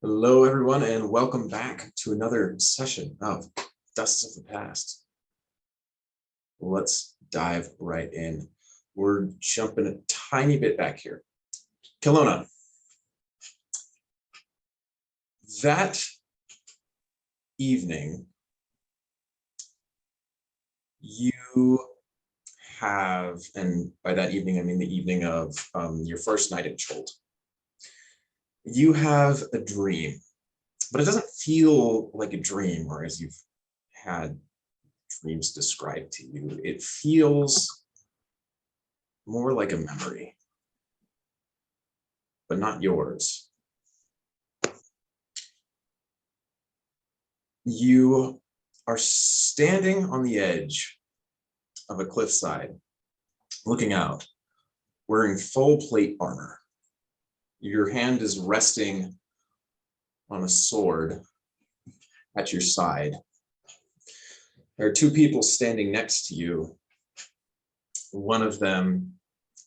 Hello, everyone, and welcome back to another session of Dusts of the Past. Let's dive right in. We're jumping a tiny bit back here. Caylona, that evening, you have, and by that evening, I mean the evening of your first night at Chult. You have a dream, but it doesn't feel like a dream, or as you've had dreams described to you. It feels more like a memory, but not yours. You are standing on the edge of a cliffside, looking out, wearing full plate armor. Your hand is resting on a sword at your side. There are two people standing next to you. One of them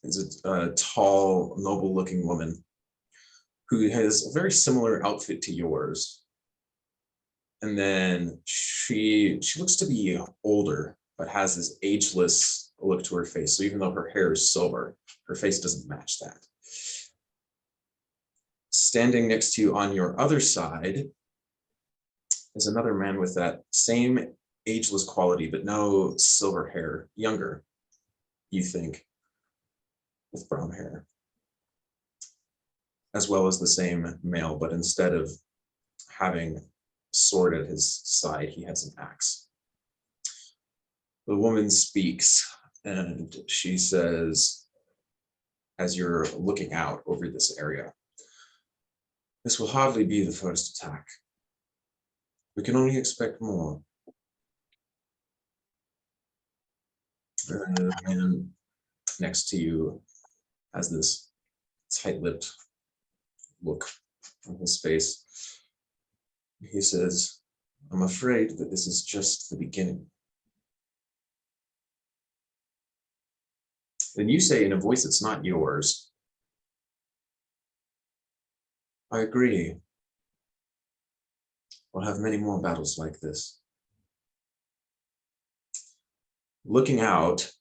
is a tall, noble-looking woman who has a very similar outfit to yours. And then she looks to be older, but has this ageless look to her face. So even though her hair is silver, her face doesn't match that. Standing next to you on your other side is another man with that same ageless quality, but no silver hair, younger, you think, with brown hair, as well as the same male, but instead of having a sword at his side, he has an axe. The woman speaks, and she says, as you're looking out over this area, "This will hardly be the first attack. We can only expect more." The man next to you has this tight-lipped look on his face. He says, "I'm afraid that this is just the beginning." Then you say in a voice that's not yours, "I agree. We'll have many more battles like this." Looking out,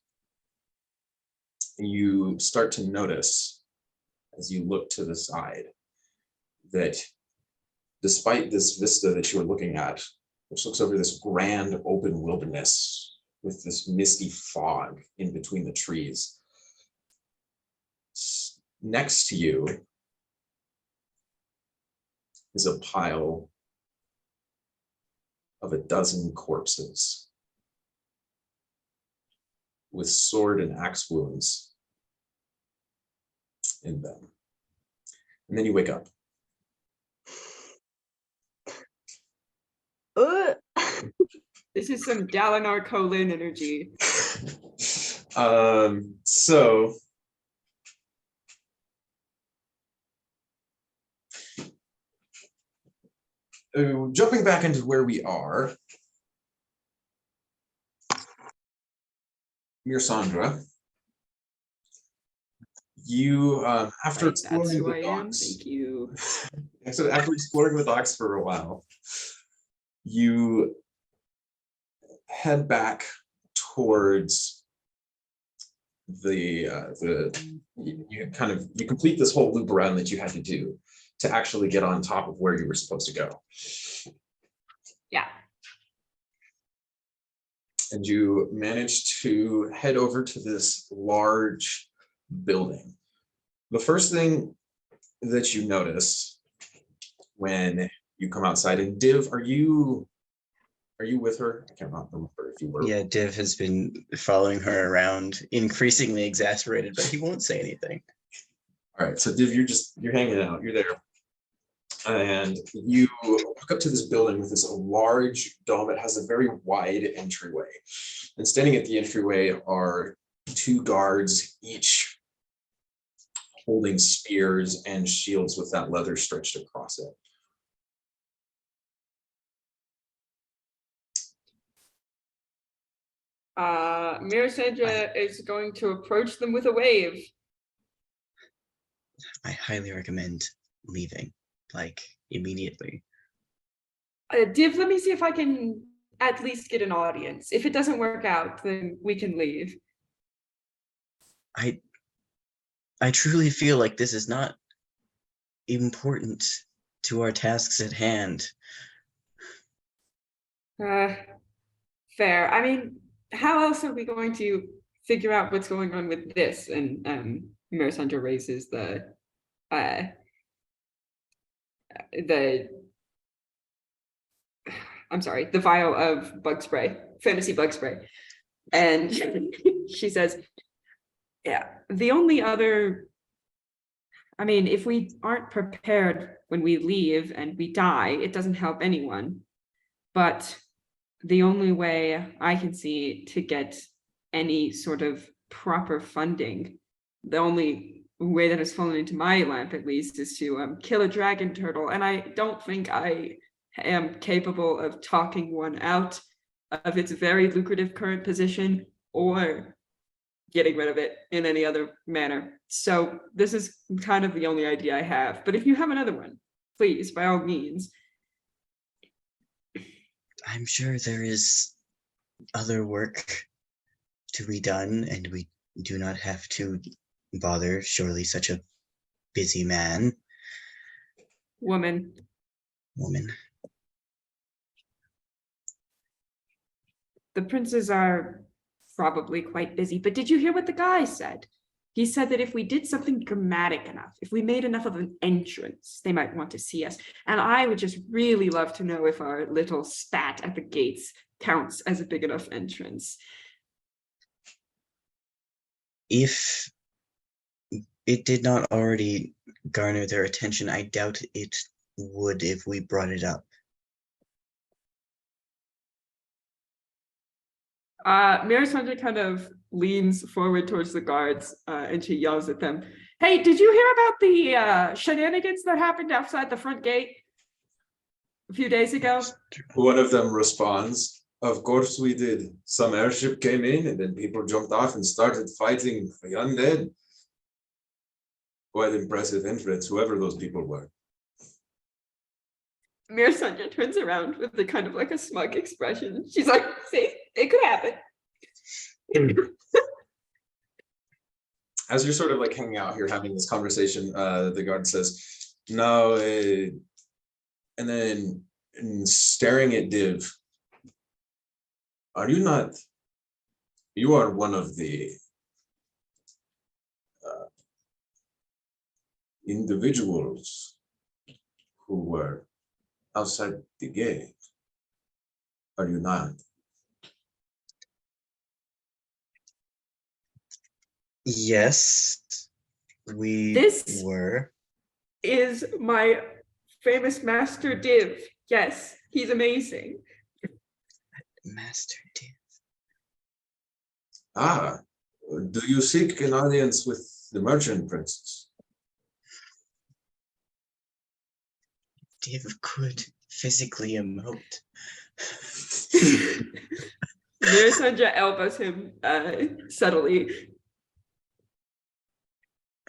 you start to notice, as you look to the side, that despite this vista that you're looking at, which looks over this grand open wilderness with this misty fog in between the trees, next to you is a pile of a dozen corpses with sword and axe wounds in them. And then you wake up. This is some Dalinar Colin energy. So jumping back into where we are, Mirasandra, you after exploring the docks, thank you. So after exploring the docks for a while, you head back towards you complete this whole loop around that you had to do to actually get on top of where you were supposed to go. Yeah. And you managed to head over to this large building. The first thing that you notice when you come outside, and Div, are you with her? I can't remember if you were. Yeah, Div has been following her around, increasingly exasperated, but he won't say anything. All right, so Div, you're hanging out, you're there. And you walk up to this building with this large dome. It has a very wide entryway. And standing at the entryway are two guards, each holding spears and shields with that leather stretched across it. Mirasandra is going to approach them with a wave. I highly recommend leaving. like immediately. Div, let me see if I can at least get an audience. If it doesn't work out, then we can leave. I truly feel like this is not important to our tasks at hand. Fair. I mean, how else are we going to figure out what's going on with this? And Mirasandra raises the I'm sorry, the vial of bug spray, fantasy bug spray. And she says, yeah, the only other, I mean, if we aren't prepared when we leave and we die, it doesn't help anyone. But the only way I can see to get any sort of proper funding, the only way that has fallen into my lap, at least, is to kill a dragon turtle. And I don't think I am capable of talking one out of its very lucrative current position or getting rid of it in any other manner. So this is kind of the only idea I have. But if you have another one, please, by all means. I'm sure there is other work to be done, and we do not have to bother surely such a busy woman. The princes are probably quite busy, but did you hear what the guy said? He said that if we did something dramatic enough, if we made enough of an entrance, they might want to see us. And I would just really love to know if our little spat at the gates counts as a big enough entrance. If it did not already garner their attention, I doubt it would if we brought it up. Mirasandra kind of leans forward towards the guards and she yells at them, "Hey, did you hear about the shenanigans that happened outside the front gate a few days ago?" One of them responds, "Of course we did. Some airship came in and then people jumped off and started fighting the undead." Quite impressive entrance, whoever those people were. Mirasandra turns around with the kind of like a smug expression. She's like, "See, it could happen." As you're sort of like hanging out here having this conversation, the guard says, "No," and then staring at Div, you are one of the individuals who were outside the gate, are you not?" Yes, we This were. is my famous master Div. Yes, he's amazing. Master Div. Ah, do you seek an audience with the merchant princess? Div could physically emote. Mirasandra elbows him subtly.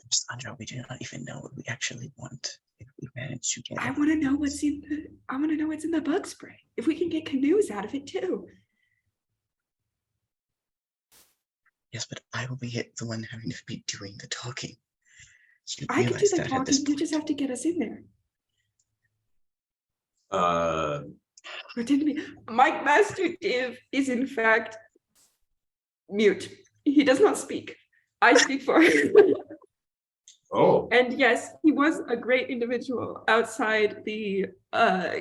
Sandra, we do not even know what we actually want. If we manage to get I want to know what's in the bug spray. If we can get canoes out of it too. Yes, but I will be the one having to be doing the talking. I can do the talking. You just have to get us in there. Pretend to be. My master Div is in fact mute. He does not speak. I speak for him. Oh. And yes, he was a great individual outside the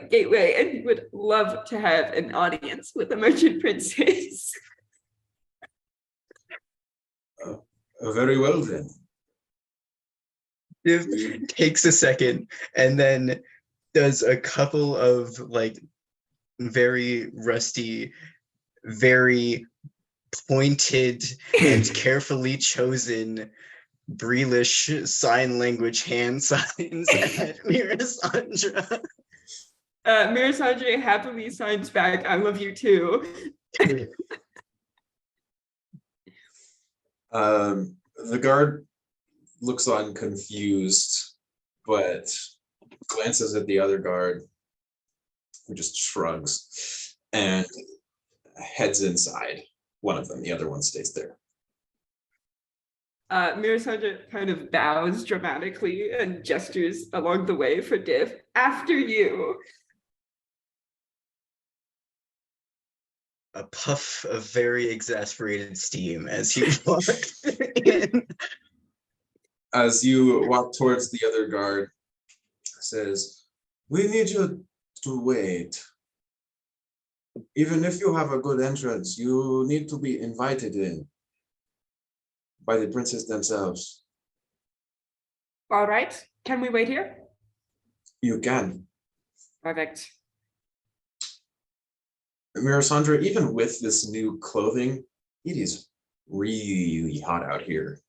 gateway, and he would love to have an audience with the merchant princess. Very well then. Div takes a second and then does a couple of like very rusty, very pointed and carefully chosen Breelish sign language hand signs at Mirasandra. Mirasandra happily signs back, "I love you too." The guard looks on confused, but glances at the other guard, who just shrugs and heads inside. One of them, the other one stays there. Mirasandra kind of bows dramatically and gestures along the way for Div. After you. A puff of very exasperated steam as you walk in. As you walk towards the other guard, says, "We need you to wait. Even if you have a good entrance, you need to be invited in by the princes themselves." All right. Can we wait here? You can. Perfect. Mirasandra, even with this new clothing, it is really hot out here.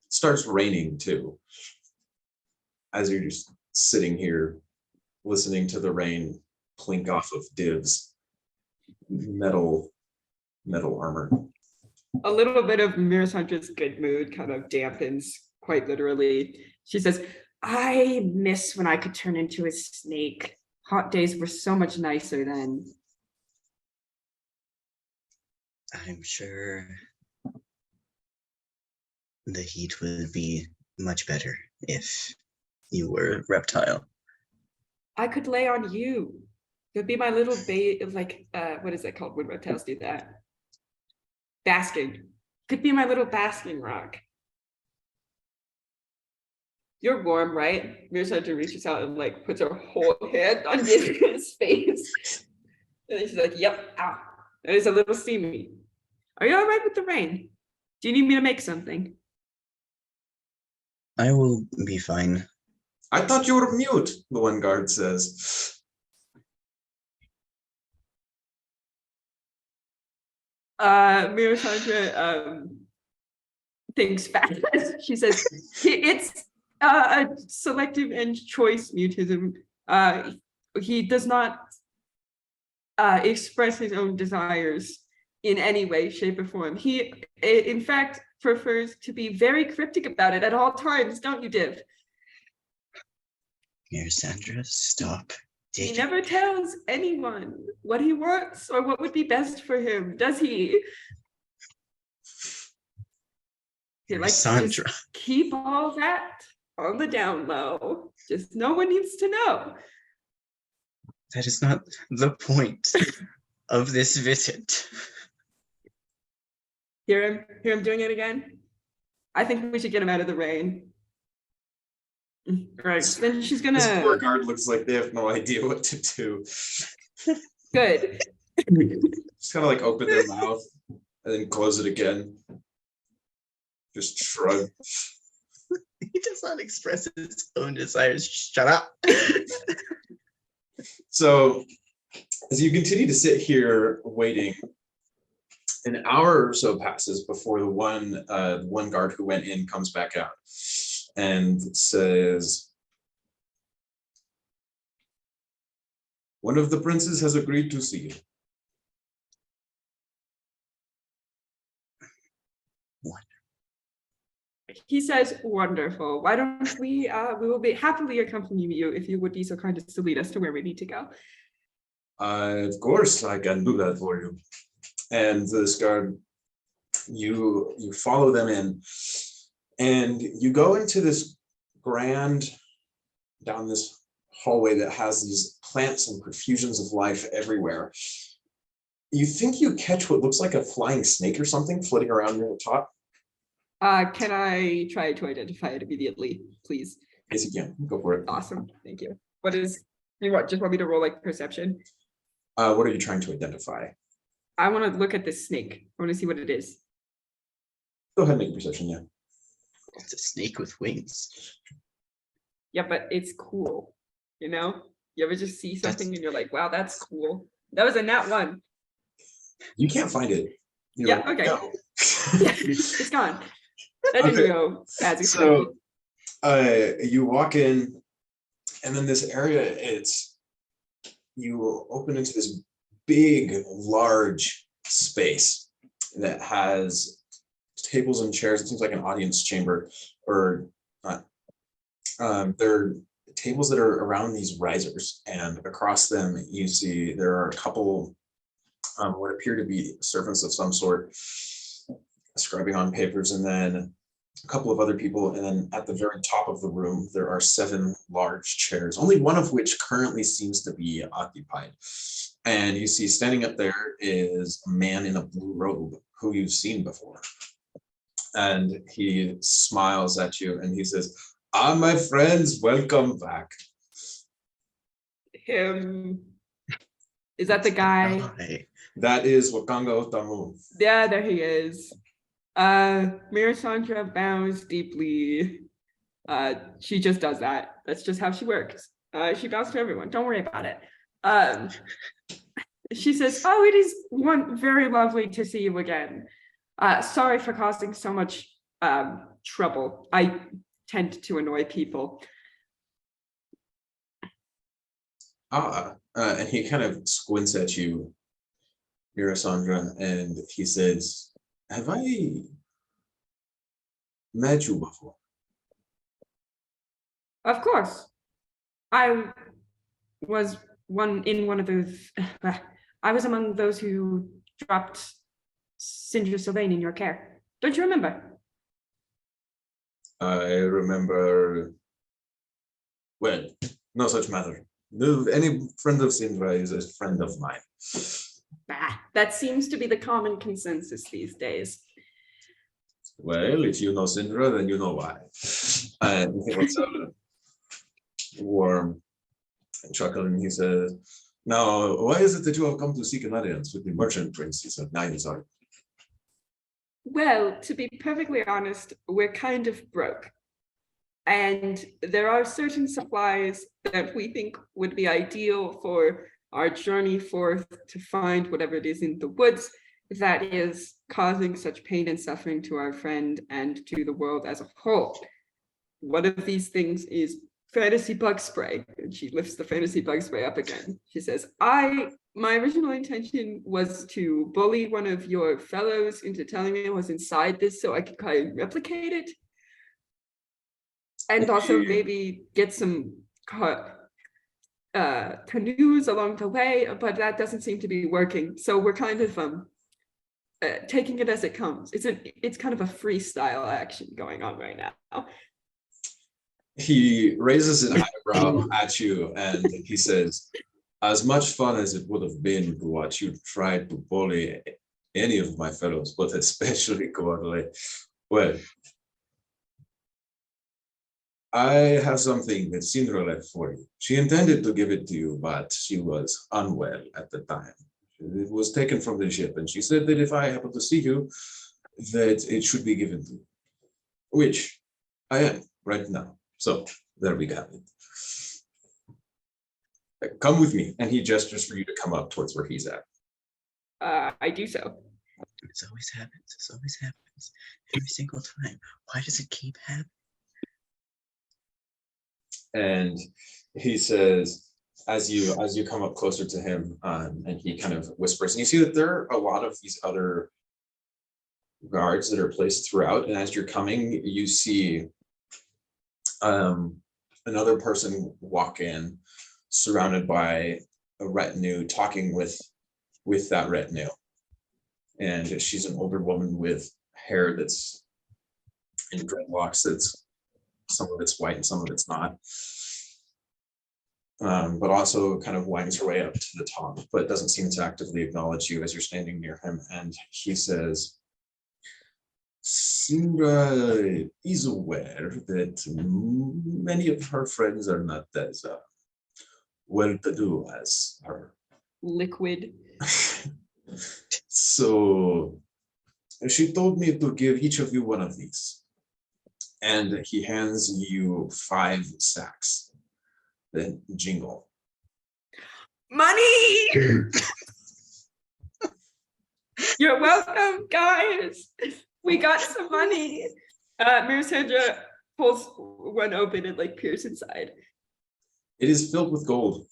It starts raining too. As you're just sitting here, listening to the rain plink off of Div's metal armor. A little bit of Mirasandra's good mood kind of dampens, quite literally. She says, I miss when I could turn into a snake. Hot days were so much nicer then. I'm sure the heat would be much better if you were a reptile. I could lay on you. It would be my little what is that called when reptiles do that? Basking. Could be my little basking rock. You're warm, right? Mirasandra reaches out and puts her whole hand on his face. And then she's like, yep, ow. And it's a little steamy. Are you all right with the rain? Do you need me to make something? I will be fine. I thought you were mute, the one guard says. Mirasandra thinks fast. She says, it's a selective and choice mutism. He does not express his own desires in any way, shape, or form. He, in fact, prefers to be very cryptic about it at all times, don't you, Div? Mirasandra, stop. He never tells anyone what he wants or what would be best for him, does he? He likes to just keep all that on the down low. Just no one needs to know. That is not the point of this visit. Hear him doing it again? I think we should get him out of the rain. Right, then she's gonna... This poor guard looks like they have no idea what to do. Good. Just kind of open their mouth and then close it again. Just shrug. He does not express his own desires. Shut up. So, as you continue to sit here waiting, an hour or so passes before the one guard who went in comes back out and says, "One of the princes has agreed to see you." He says, wonderful. Why don't we will be happily accompany you if you would be so kind as to lead us to where we need to go. Of course, I can do that for you. And this guard, you follow them in, and you go into this down this hallway that has these plants and profusions of life everywhere. You think you catch what looks like a flying snake or something floating around near the top? Can I try to identify it immediately, please? Yes, you can. Go for it. Awesome. Thank you. What is, you just want me to roll perception? What are you trying to identify? I want to look at this snake. I want to see what it is. Go ahead and make a perception, yeah. It's a snake with wings. Yeah, but it's cool. You know? You ever just see something and you're like, wow, that's cool. That was a nat 1. You can't find it. Yeah, okay. No. Yeah, it's gone. That didn't go as expected. So you walk in, and then this area, you open into this big, large space that has tables and chairs. It seems like an audience chamber, or not. There are tables that are around these risers, and across them you see there are a couple what appear to be servants of some sort scribing on papers, and then a couple of other people, and then at the very top of the room there are 7 large chairs, only one of which currently seems to be occupied. And you see standing up there is a man in a blue robe who you've seen before. And he smiles at you and he says, "Ah, my friends, welcome back." Him. Is that the guy? Hi. That is Wakanga Otamu. Yeah, there he is. Mirasandra bows deeply. She just does that. That's just how she works. She bows to everyone. Don't worry about it. She says, "Oh, it is very lovely to see you again. Sorry for causing so much trouble. I tend to annoy people." And he kind of squints at you, Mirasandra, and he says, "Have I met you before?" Of course. I was one of those. I was among those who dropped Cinder Sylvain in your care. Don't you remember? I remember. Well, no such matter. No, any friend of Sindra is a friend of mine. That seems to be the common consensus these days. Well, if you know Sindra, then you know why. And he looks out warm and chuckle, and he says, "Now, why is it that you have come to seek an alliance with the merchant prince?" He said, "Nine, sorry." Well, to be perfectly honest, we're kind of broke. And there are certain supplies that we think would be ideal for our journey forth to find whatever it is in the woods that is causing such pain and suffering to our friend and to the world as a whole. One of these things is fantasy bug spray. And she lifts the fantasy bug spray up again. She says, my original intention was to bully one of your fellows into telling me what's inside this so I could kind of replicate it. And also maybe get some canoes along the way, but that doesn't seem to be working. So we're kind of taking it as it comes. It's kind of a freestyle action going on right now. He raises an eyebrow at you and he says, "As much fun as it would have been to watch you try to bully any of my fellows, but especially Coatley, well, I have something that Sindra left for you. She intended to give it to you, but she was unwell at the time. It was taken from the ship, and she said that if I happen to see you, that it should be given to you, which I am right now. So there we go. Come with me." And he gestures for you to come up towards where he's at. I do so. This always happens. This always happens. Every single time. Why does it keep happening? And he says, as you come up closer to him, and he kind of whispers, and you see that there are a lot of these other guards that are placed throughout. And as you're coming, you see another person walk in, surrounded by a retinue, talking with that retinue. And she's an older woman with hair that's in dreadlocks. That's some of it's white and some of it's not. But also kind of winds her way up to the top, but doesn't seem to actively acknowledge you as you're standing near him. And he says, "Sindra is aware that many of her friends are not as well-to-do as her. Liquid. So she told me to give each of you one of these." And he hands you 5 sacks that jingle. Money! You're welcome, guys. We got some money. Mirasandra pulls one open and like peers inside. It is filled with gold.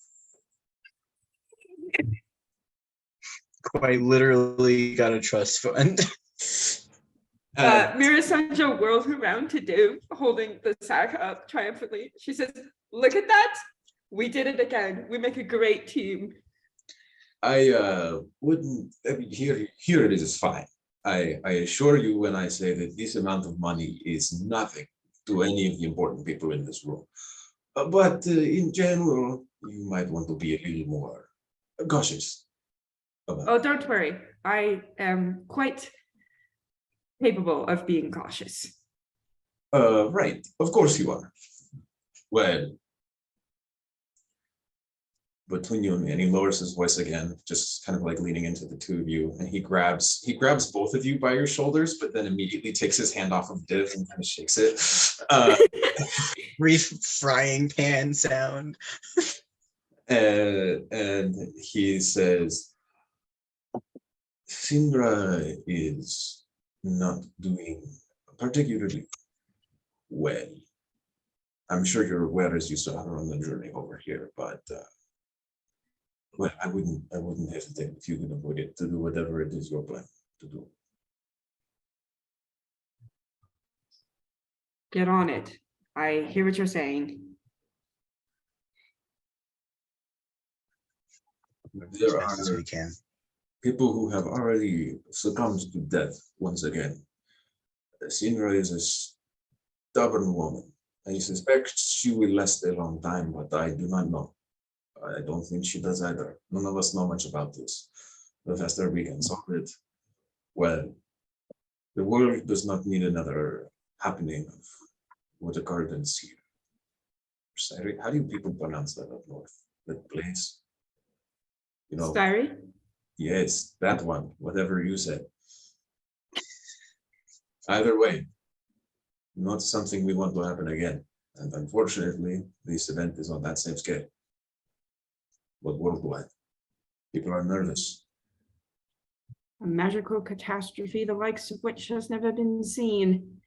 Quite literally got a trust fund. Mirasandra whirls around to Div, holding the sack up triumphantly. She says, Look at that. We did it again. We make a great team. I wouldn't. I mean, here it is fine. I assure you when I say that this amount of money is nothing to any of the important people in this room. But in general, you might want to be a little more cautious about. Oh, don't worry. I am quite capable of being cautious. Right. Of course you are. Well, between you and me, and he lowers his voice again, just kind of like leaning into the two of you, and he grabs both of you by your shoulders, but then immediately takes his hand off of Div and kind of shakes it. Brief frying pan sound. And he says, Sindra is not doing particularly well. I'm sure you're aware as you saw her on the journey over here, but well, I wouldn't hesitate if you can avoid it to do whatever it is your plan to do. Get on it. I hear what you're saying. As There best as are we can. people who have already succumbed to death once again. Sindra is a stubborn woman. I suspect she will last a long time, but I do not know. I don't think she does either. None of us know much about this. The faster we can solve it, well, the world does not need another happening of what occurred in Syria. How do you people pronounce that up north? That place? You know, Sorry? yes, that one, whatever you said. Either way, not something we want to happen again. And unfortunately, this event is on that same scale. But worldwide, people are nervous. A magical catastrophe, the likes of which has never been seen.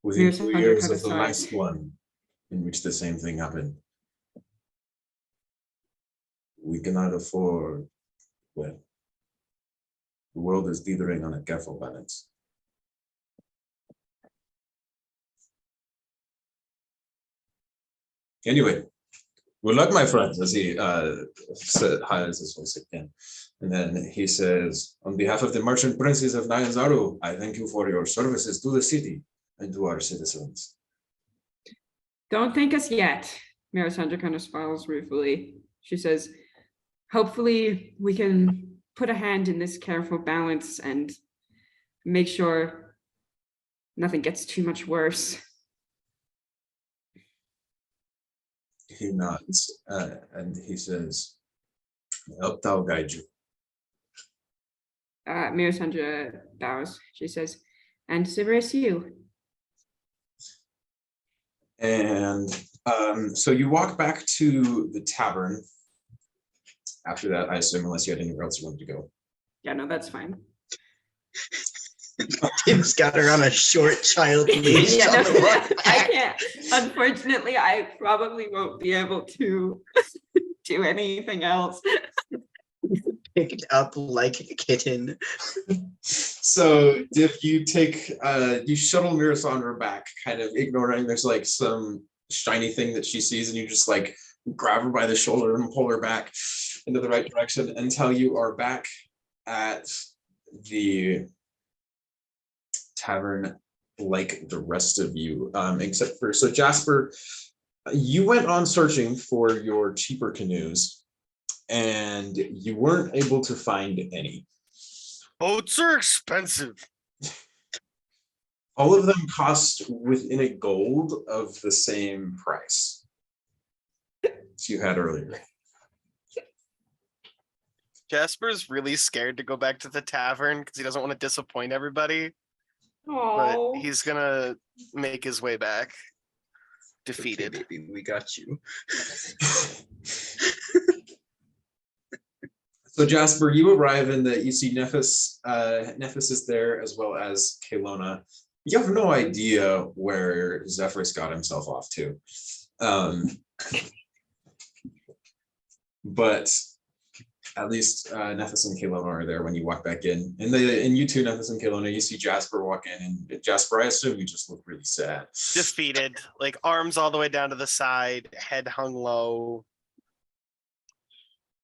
Within 2 Mirasandra years kind of of the sighs. last one, in which the same thing happened, we cannot afford, well, the world is teetering on a careful balance. Anyway, good luck, my friends, as he highlights his voice again. And then he says, on behalf of the merchant princes of Nyanzaru, I thank you for your services to the city and to our citizens. Don't thank us yet. Mirasandra kind of smiles ruefully. She says, hopefully we can put a hand in this careful balance and make sure nothing gets too much worse. He nods and he says, help thou guide you. Mirasandra bows. She says, and Zephyrus, you. And so you walk back to the tavern. After that, I assume, unless you had anywhere else you wanted to go. Yeah, no, that's fine. Tim's got her on a short child leash. Yeah, on the no, walk I back. can't. Unfortunately, I probably won't be able to do anything else. Picked up like a kitten. So if you take, you shuttle Mirasandra back, kind of ignoring there's like some shiny thing that she sees, and you just like grab her by the shoulder and pull her back into the right direction until you are back at the tavern like the rest of you, except for, so Jasper, you went on searching for your cheaper canoes and you weren't able to find any. Boats are expensive. All of them cost within a gold of the same price as you had earlier. Jasper's really scared to go back to the tavern because he doesn't want to disappoint everybody, Oh, but he's gonna make his way back. Defeated. Okay, baby, we got you. So Jasper, you arrive in the, you see Nephis, Nephis is there as well as Caylona. You have no idea where Zephyrus got himself off to. But At least Nephis and Caylona are there when you walk back in. And you two, Nephis and Caylona, you see Jasper walk in, and Jasper, I assume you just look really sad. Defeated, like arms all the way down to the side, head hung low.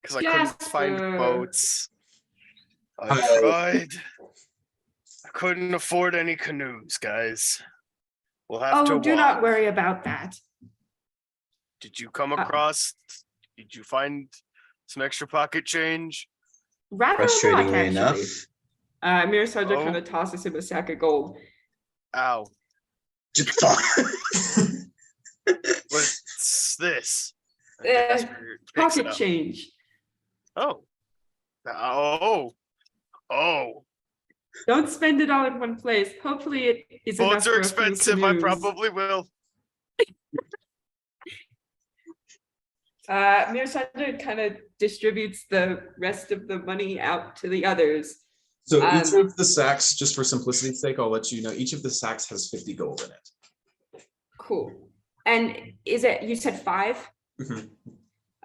Because I couldn't find Jasper. boats. I Hi. tried. I couldn't afford any canoes, guys. We'll have to Oh, walk. do not worry about that. Did you come across? Did you find some extra pocket change? Rather a lot, Frustratingly actually. enough. Mirasandra Oh. kind of tosses him a sack of gold. Ow. Just thought. What's this? And Eh, Jasper picks it Pocket up. change. Oh. Oh. Don't spend it all in one place. Hopefully it is enough Boats are for a few expensive. I canoes. probably will. Mirasandra kind of distributes the rest of the money out to the others. So each of the sacks, just for simplicity's sake, I'll let you know, each of the sacks has 50 gold in it. Cool. And is it, you said 5? Mhm.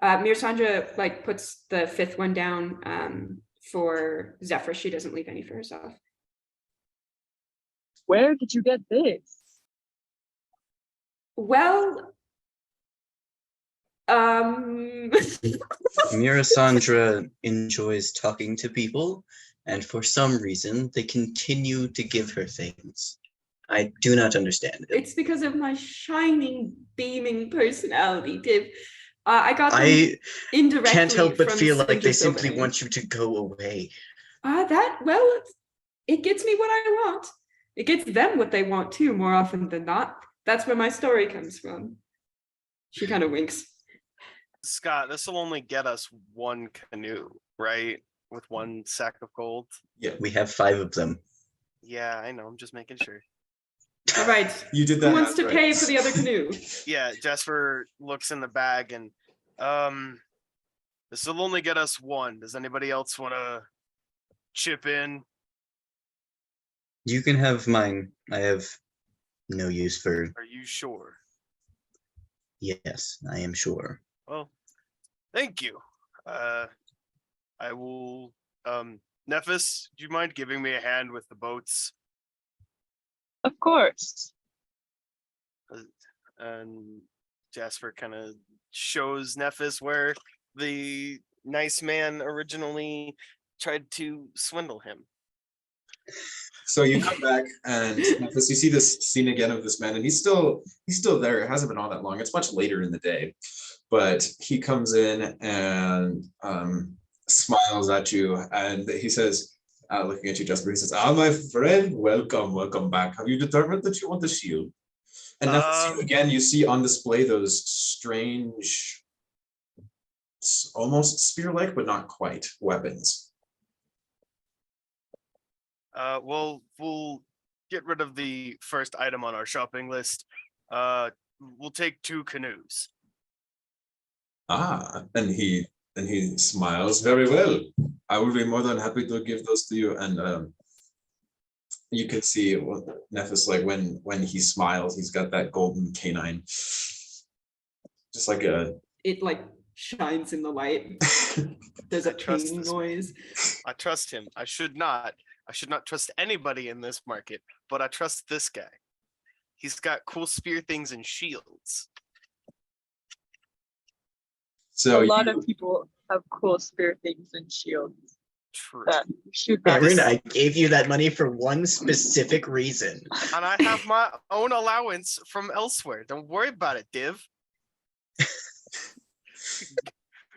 Mirasandra like puts the 5th one down for Zephyrus. She doesn't leave any for herself. Where did you get this? Well, Mirasandra enjoys talking to people, and for some reason, they continue to give her things. I do not understand it. it's because of my shining, beaming personality, Div. I got them I indirectly. can't help but from feel like they Splinter's simply opening. want you to go away. It gets me what I want. It gets them what they want too, more often than not. That's where my story comes from. She kind of winks. Scott, this will only get us 1 canoe, right? With 1 sack of gold. We have 5 of them. Yeah, I know. I'm just making sure. All right. You did that. Who wants to right. pay for the other canoe? Yeah, Jasper looks in the bag and this will only get us 1. Does anybody else want to chip in? You can have mine. I have no use for. Are you sure? Yes, I am sure. Well, thank you. I will Nephis, do you mind giving me a hand with the boats? Of course. And Jasper kind of shows Nephis where the nice man originally tried to swindle him. So you come back and Nephis, you see this scene again of this man, and he's still there. It hasn't been all that long. It's much later in the day, but he comes in and smiles at you, and he says, looking at you, Jasper, he says, "Ah, my friend, welcome back. Have you determined that you want the shield?" And Nephis, again, you see on display those strange, almost spear-like, but not quite, weapons. We'll get rid of the first item on our shopping list. We'll take 2 canoes. And he smiles. Very well. I will be more than happy to give those to you. And you can see Nephis, like when he smiles, he's got that golden canine, just like a. It like shines in the light. There's a trust ping this noise. I trust him. I should not trust anybody in this market, but I trust this guy. He's got cool spear things and shields. So A lot of people have cool spear things and shields True. that shoot back. Aaron, I gave you that money for one specific reason. And I have my own allowance from elsewhere. Don't worry about it, Div.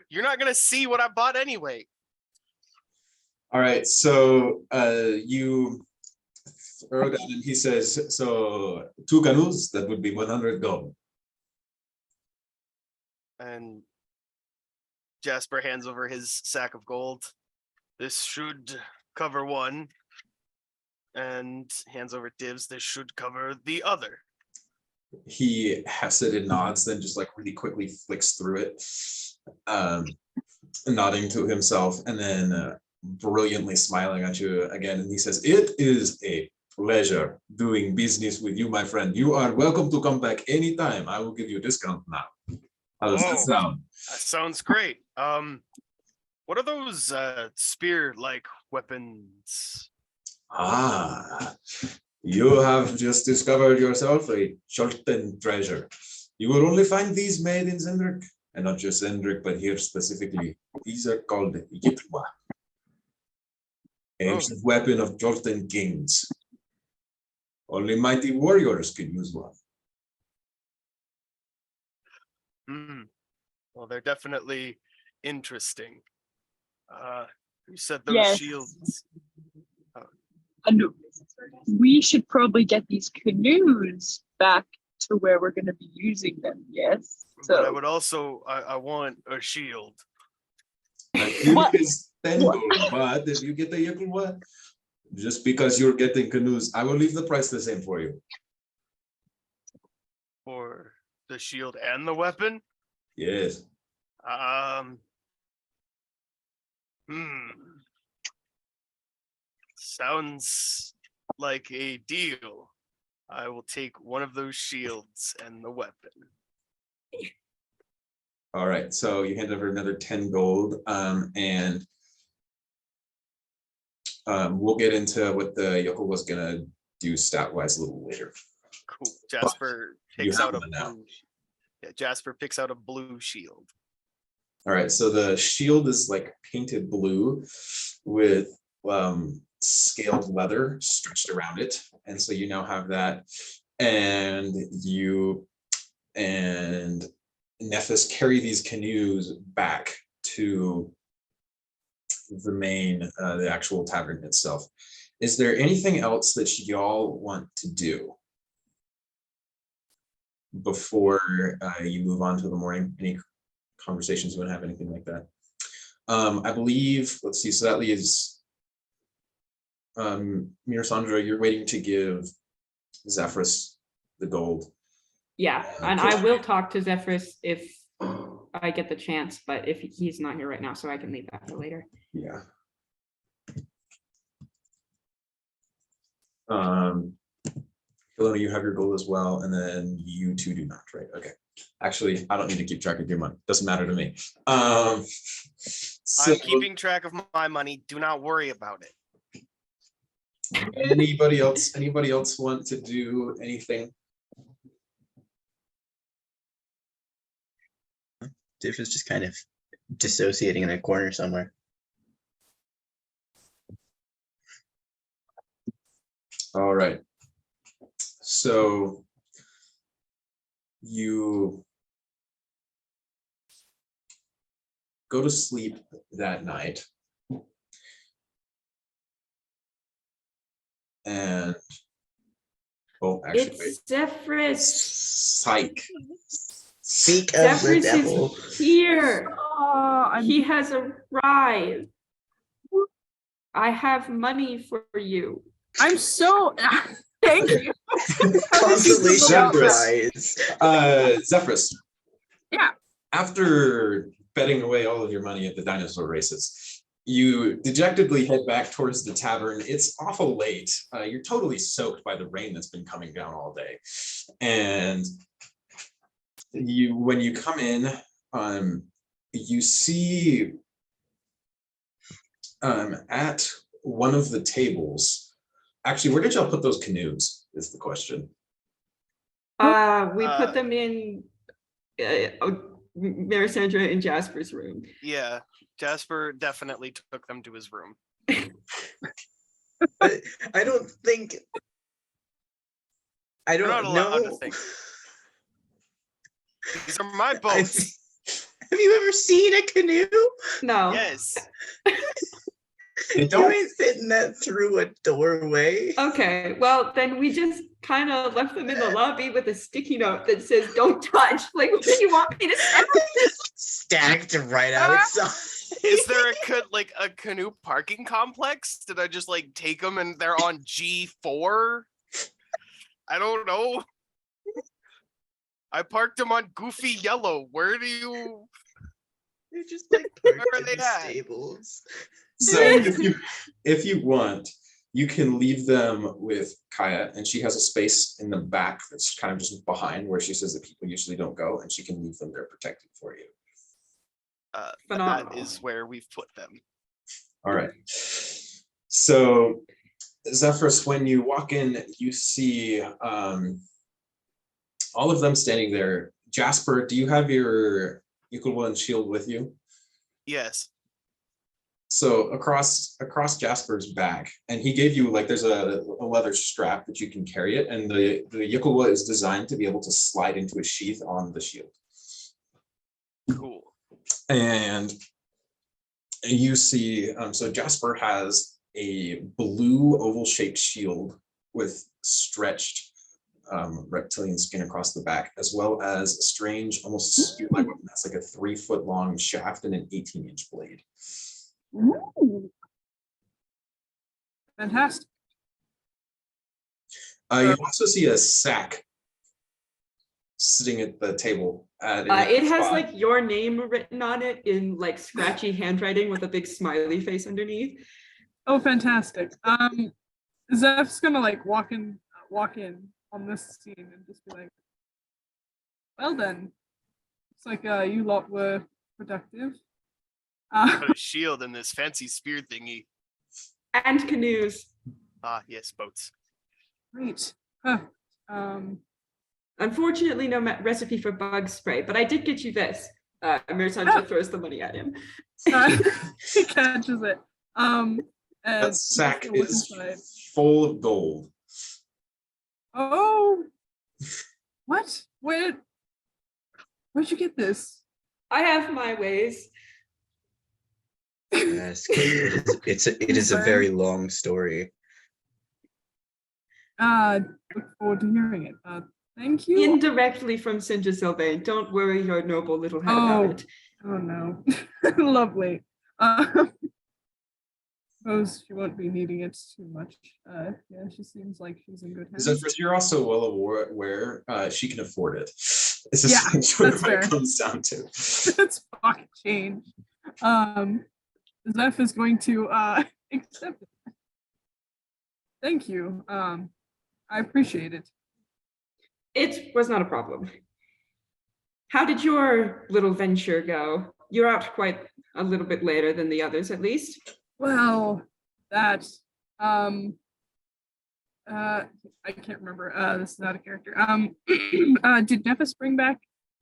You're not gonna see what I bought anyway. all right, so you throw down, and he says, "So 2 canoes, that would be 100 gold." And Jasper hands over his sack of gold. This should cover 1. And hands over Divs. This should cover the other. He has it and nods, then just like really quickly flicks through it, nodding to himself, and then brilliantly smiling at you again. And he says, "It is a pleasure doing business with you, my friend. You are welcome to come back anytime. I will give you a discount now." How does that sound? That sounds great. What are those spear-like weapons? You have just discovered yourself a Chultan treasure. You will only find these made in Zendrick, and not just Zendrick, but here specifically. These are called Yitwa, ancient weapon of Chultan kings. Only mighty warriors could use one. Well, they're definitely interesting. You said those Yes. shields. And we should probably get these canoes back to where we're going to be using them. Yes. But I So would also, I want a shield. What? Is 10 gold, but if you get the Yitwa, just because you're getting canoes, I will leave the price the same for you. For the shield and the weapon? Yes. Sounds like a deal. I will take one of those shields and the weapon. All right, so you hand over another 10 gold, and we'll get into what the yokel was gonna do stat-wise a little later. Cool. Jasper picks have out a one now. blue. Yeah, Jasper picks out a blue shield. All right, so the shield is like painted blue with scaled leather stretched around it, and so you now have that, and you and Nephis carry these canoes back to the main, the actual tavern itself. Is there anything else that y'all want to do before you move on to the morning? Any conversations you want to have, anything like that? I believe, let's see, so that leaves Mirasandra, you're waiting to give Zephyrus the gold. Yeah, and I will talk to Zephyrus if I get the chance, but if he's not here right now, so I can leave that for later. Yeah. Caylona, you have your gold as well, and then you two do not, right? Okay. Actually, I don't need to keep track of your money. Doesn't matter to me. So I'm keeping track of my money. Do not worry about it. anybody else want to do anything? Zeph is just kind of dissociating in a corner somewhere. All right. So you go to sleep that night. And actually, wait. It's Zephyrus. Psych. Speak of the Zephyrus devil. is here. I'm He has arrived. I have money for you. so thank you. Consolation Zephyrus. prize. Zephyrus. Yeah. After betting away all of your money at the dinosaur races, you dejectedly head back towards the tavern. It's awful late. You're totally soaked by the rain that's been coming down all day. And when you come in, you see at one of the tables. Actually, where did y'all put those canoes is the question. We put them in Mirasandra and Jasper's room. Yeah, Jasper definitely took them to his room. But I don't think. I You're don't not allowed to know. think. These are my boats. Have you ever seen a canoe? No. Yes. You ain't fitting that through a doorway. Okay, well, then we just kind of left them in the lobby with a sticky note that says, "Don't touch." Like, what do you want me to say? Stacked right outside. Is there a canoe parking complex? Did I just take them and they're on G4? I don't know. I parked them on Goofy Yellow. Where do you? They're just parked Where are in they the at? stables. So if you want, you can leave them with Kaya, and she has a space in the back that's kind of just behind where she says that people usually don't go, and she can leave them there protected for you. that Phenomenal. is where we've put them. All right. So, Zephyrus, when you walk in, you see all of them standing there. Jasper, do you have your equal one shield with you? Yes. So across Jasper's back, and he gave you like there's a leather strap that you can carry it, and the Yukawa is designed to be able to slide into a sheath on the shield. Cool. And you see, so Jasper has a blue oval-shaped shield with stretched reptilian skin across the back, as well as a strange, almost spear-like weapon that's like a 3-foot-long shaft and an 18-inch blade. Ooh. Fantastic. You also see a sack sitting at the table. It has like your name written on it in like scratchy handwriting with a big smiley face underneath. Oh, fantastic. Zeph's gonna like walk in on this scene and just be like, well then, it's like you lot were productive. Got a shield and this fancy spear thingy. And canoes. Ah, yes, boats. Great. Huh. Unfortunately, no recipe for bug spray, but I did get you this. Mirasandra throws the money at him. He catches it. And that sack he's gonna look is inside. full of gold. Oh, what? Where'd you get this? I have my ways. Yes, it is a very long story. Look forward to hearing it. Thank you. Indirectly from Sinja Sylvain. Don't worry your noble little head about it. Oh no. Lovely. Suppose she won't be needing it too much. Yeah, she seems like she's in good hands. Zephyrus, you're also well aware she can afford it. It's Yeah, essentially that's what it fair. comes down to. That's pocket change. Zeph is going to accept it. Thank you. I appreciate it. It was not a problem. How did your little venture go? You're out quite a little bit later than the others, at least. Well, that I can't remember. This is out of character. Did Nephis bring back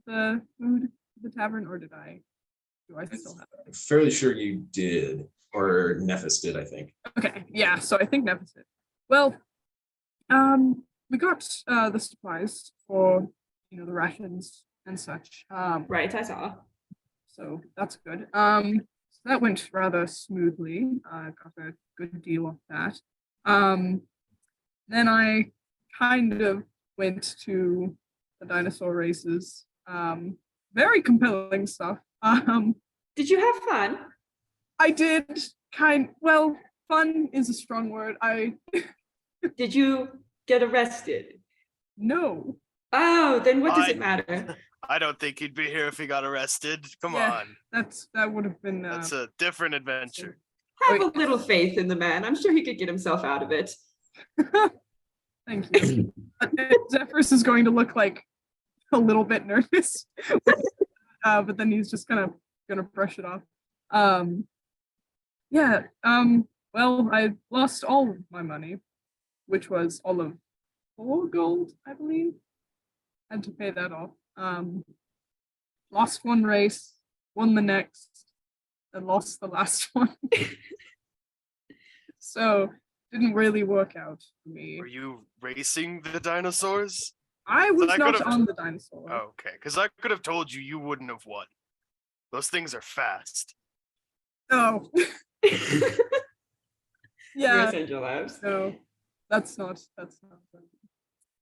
the food to the tavern, or did I? Do I still have it? I'm fairly sure you did, or Nephis did, I think. Okay, yeah. So I think Nephis did. Well, we got the supplies for the rations and such. Right, I saw. So that's good. So that went rather smoothly. I got a good deal of that. Then I kind of went to the dinosaur races. Very compelling stuff. Did you have fun? I did well, fun is a strong word. Did you get arrested? No. Oh, then what does it matter? I don't think he'd be here if he got arrested. Come Yeah. on. That would have been That's a different adventure. Have a little faith in the man. I'm sure he could get himself out of it. Thank you. Zephyrus is going to look like a little bit nervous, but then he's just kind of gonna brush it off. Yeah. Well, I lost all of my money, which was all of 4 gold, I believe. Had to pay that off. Lost one race, won the next, and lost the last one. So didn't really work out for me. Were you racing the dinosaurs? I was I not could've- on the dinosaur. Oh, okay, because I could have told you you wouldn't have won. Those things are fast. Oh. Yeah. Angel Labs. No, that's not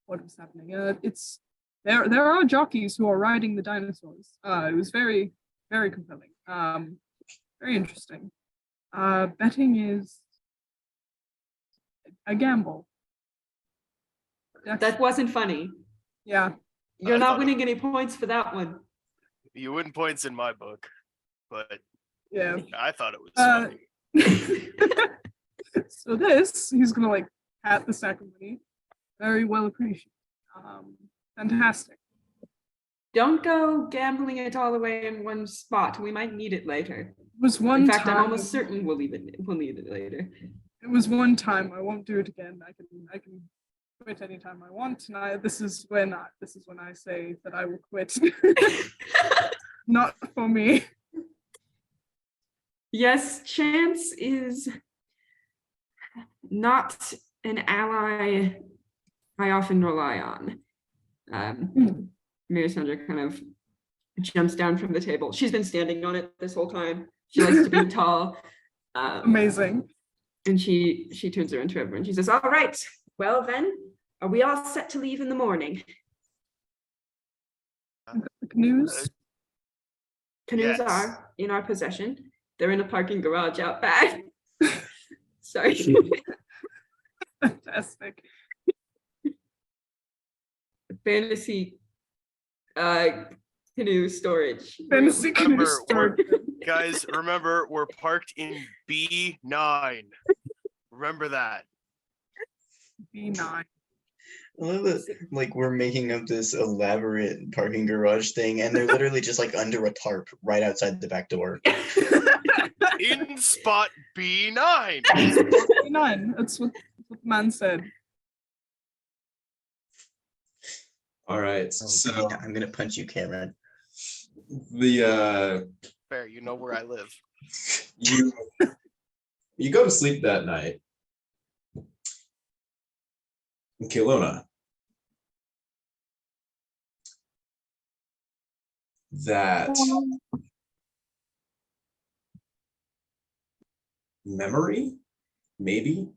what was happening. It's there are jockeys who are riding the dinosaurs. It was very, very compelling. Very interesting. Betting is a gamble. That wasn't funny. Yeah. You're I not thought it- winning any points for that one. You win points in my book, but Yeah. I thought it was funny. So he's gonna like pat the sack of money. Very well appreciated. Fantastic. Don't go gambling it all away in one spot. We might need it later. It was one In fact, time. I'm almost certain we'll need it later. It was one time. I won't do it again. I can quit anytime I want. And this is when I say that I will quit. Not for me. Yes, chance is not an ally I often rely on. Mirasandra kind of jumps down from the table. She's been standing on it this whole time. She likes to be tall. Amazing. And she turns around to everyone. She says, all right, well then, are we all set to leave in the morning? The canoes. Canoes Yes. are in our possession. They're in a parking garage out back. Sorry. Fantastic. Fantasy canoe storage. Fantasy canoe Remember, storage. Guys, remember, we're parked in B9. Remember that. B9. I love that, like, we're making up this elaborate parking garage thing, and they're literally just like under a tarp right outside the back door. In spot B9. B9. That's what the man said. All right. Oh, So I'm gonna punch you, Cameron. the Fair, you know where I live. you go to sleep that night in Caylona. That memory maybe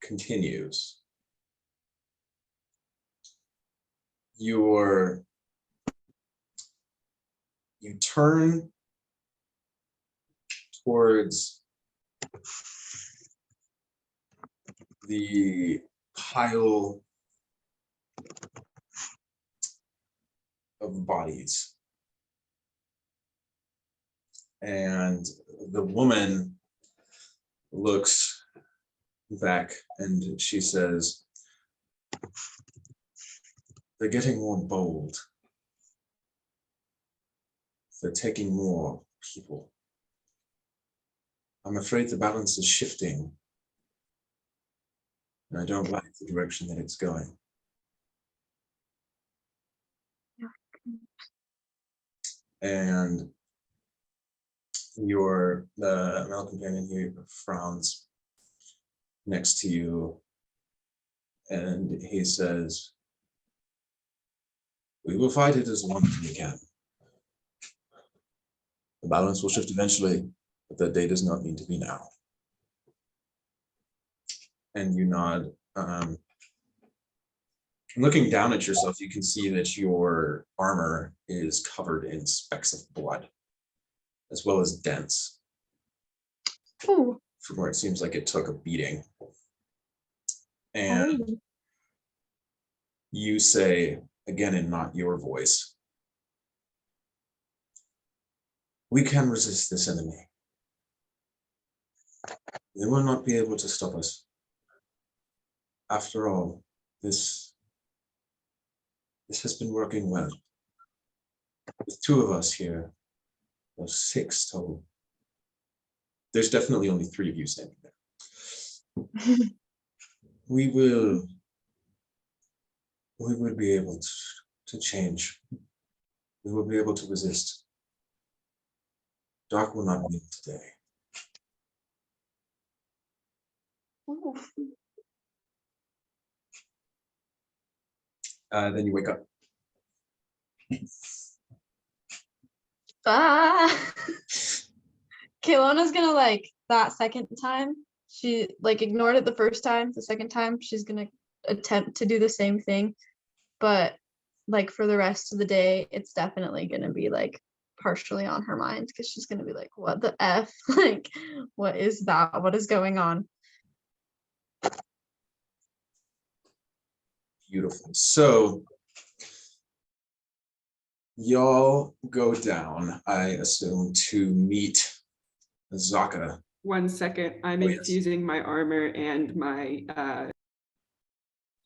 continues. You turn towards the pile of bodies, and the woman looks back and she says, they're getting more bold. They're taking more people. I'm afraid the balance is shifting, and I don't like the direction that it's going. And the male companion here frowns next to you, and he says, we will fight it as long as we can. The balance will shift eventually, but that day does not need to be now. And you nod. Looking down at yourself, you can see that your armor is covered in specks of blood, as well as dents, Ooh. from where it seems like it took a beating. And you say, again in not your voice, we can resist this enemy. They will not be able to stop us. After all, this has been working well. With two of us here, there's 6 total. There's definitely only 3 of you standing there. We will be able to change. We will be able to resist. Dark will not win today. Ooh. Then you wake up. Kaylona's gonna like that second time. She like ignored it the first time. The second time, she's gonna attempt to do the same thing. But like for the rest of the day, it's definitely gonna be like partially on her mind because she's gonna be like, what the F? Like, what is that? What is going on? Beautiful. So y'all go down, I assume, to meet Zaka. 1 second. I'm Oh, yes. infusing my armor and my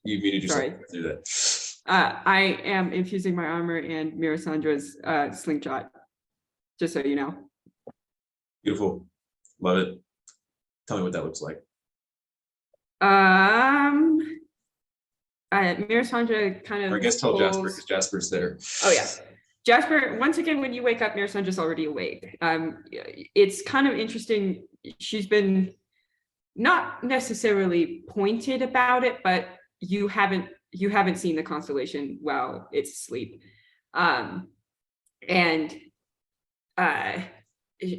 You muted yourself Sorry. through that. I am infusing my armor and Mirasandra's slingshot, just so you know. Beautiful. Love it. Tell me what that looks like. Mirasandra kind of Or I guess tell Jasper, pulls- because Jasper's there. Oh yeah. Jasper, once again, when you wake up, Mirasandra's already awake. It's kind of interesting. She's been not necessarily pointed about it, but you haven't seen the constellation while it's asleep. And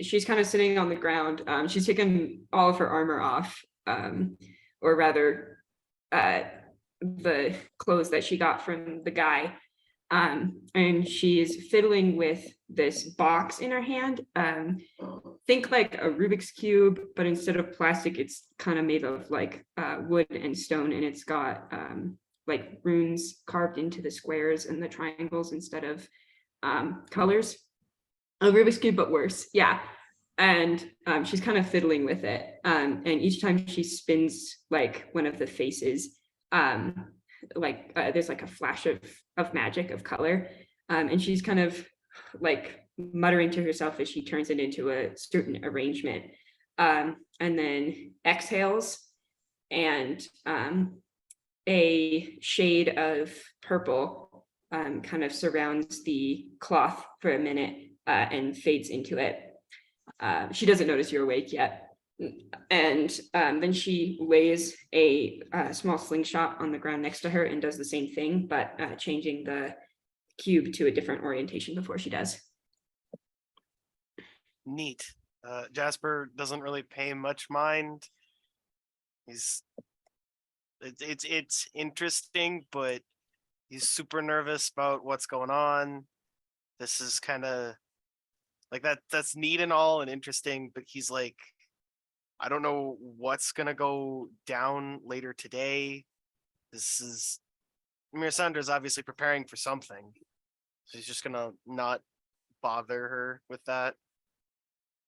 she's kind of sitting on the ground. She's taken all of her armor off, or rather, the clothes that she got from the guy. And she's fiddling with this box in her hand. Think like a Rubik's Cube, but instead of plastic, it's kind of made of like wood and stone, and it's got like runes carved into the squares and the triangles instead of colors. A Rubik's Cube, but worse. Yeah. And she's kind of fiddling with it. And each time she spins like one of the faces, there's like a flash of magic, of color. And she's kind of like muttering to herself as she turns it into a certain arrangement. And then exhales, and a shade of purple kind of surrounds the cloth for a minute and fades into it. She doesn't notice you're awake yet. And then she lays a small slingshot on the ground next to her and does the same thing, but changing the cube to a different orientation before she does. Neat. Jasper doesn't really pay much mind. It's interesting, but he's super nervous about what's going on. This is kind of like that's neat and all and interesting, but he's like, I don't know what's gonna go down later today. Mirasandra's obviously preparing for something. So he's just gonna not bother her with that.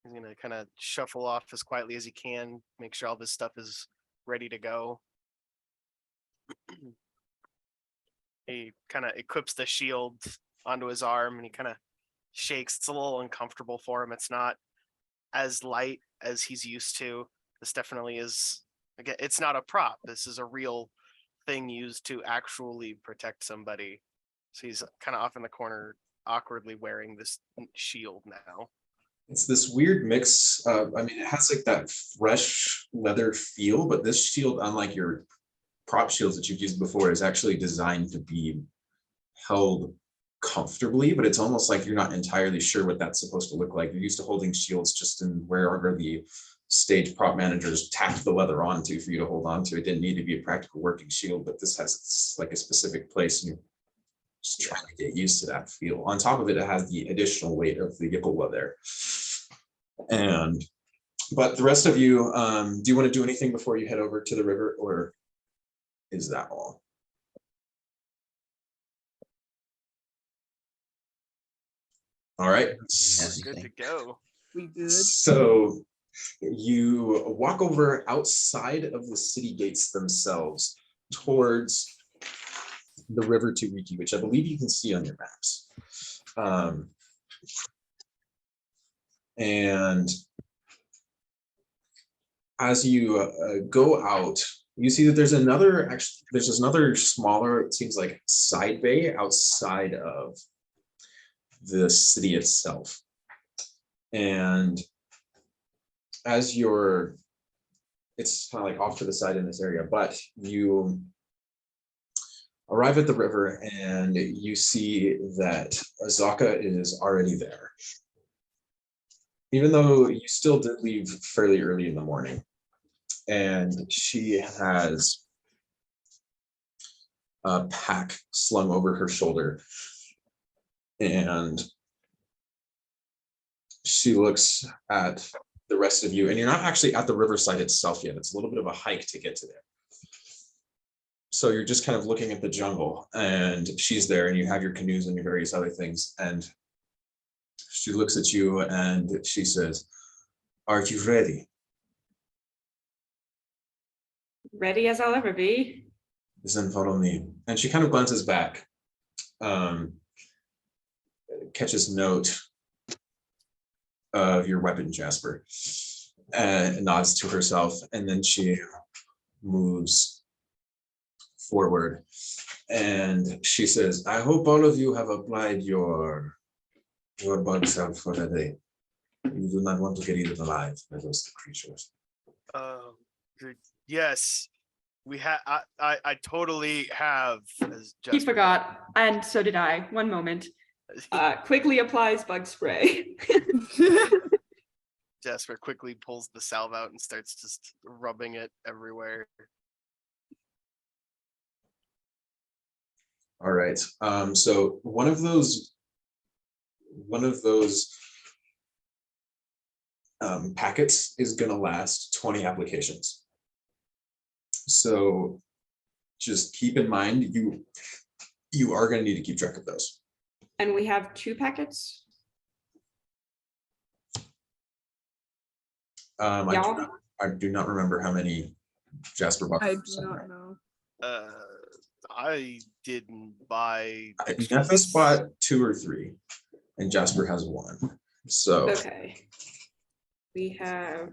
He's gonna kind of shuffle off as quietly as he can, make sure all this stuff is ready to go. He kind of equips the shield onto his arm and he kind of shakes. It's a little uncomfortable for him. It's not as light as he's used to. This definitely is, again, it's not a prop. This is a real thing used to actually protect somebody. So he's kind of off in the corner, awkwardly wearing this shield now. It's this weird mix. I mean, it has like that fresh leather feel, but this shield, unlike your prop shields that you've used before, is actually designed to be held comfortably, but it's almost like you're not entirely sure what that's supposed to look like. You're used to holding shields just in wherever the stage prop managers tacked the leather onto for you to hold on to. It didn't need to be a practical working shield, but this has like a specific place, and you're just trying to get used to that feel. On top of it, it has the additional weight of the Yipple leather. But the rest of you, do you want to do anything before you head over to the river, or is that all? All right. We're good to go. We good? So you walk over outside of the city gates themselves towards the river Turiki, which I believe you can see on your maps. And as you go out, you see that there's another smaller, it seems like, side bay outside of the city itself. And as it's kind of like off to the side in this area, but you arrive at the river and you see that Azaka is already there. Even though you still did leave fairly early in the morning. And she has a pack slung over her shoulder. And she looks at the rest of you, and you're not actually at the riverside itself yet. It's a little bit of a hike to get to there. So you're just kind of looking at the jungle, and she's there, and you have your canoes and your various other things. And she looks at you and she says, "Are you ready?" Ready as I'll ever be. Then follow me. And she kind of glances back, catches note of your weapon, Jasper, and nods to herself, and then she moves forward and she says, I hope all of you have applied your bug salve for the day. You do not want to get eaten alive by those creatures. Yes, we have. I totally have. As He Jasper- forgot, and so did I. One moment. Quickly applies bug spray. Jasper quickly pulls the salve out and starts just rubbing it everywhere. All right. So one of those packets is going to last 20 applications. So just keep in mind, you are going to need to keep track of those. And we have 2 packets. I do not remember how many Jasper bought. I do not know. I didn't buy. Nephis bought 2 or 3, and Jasper has 1. So Okay. We have.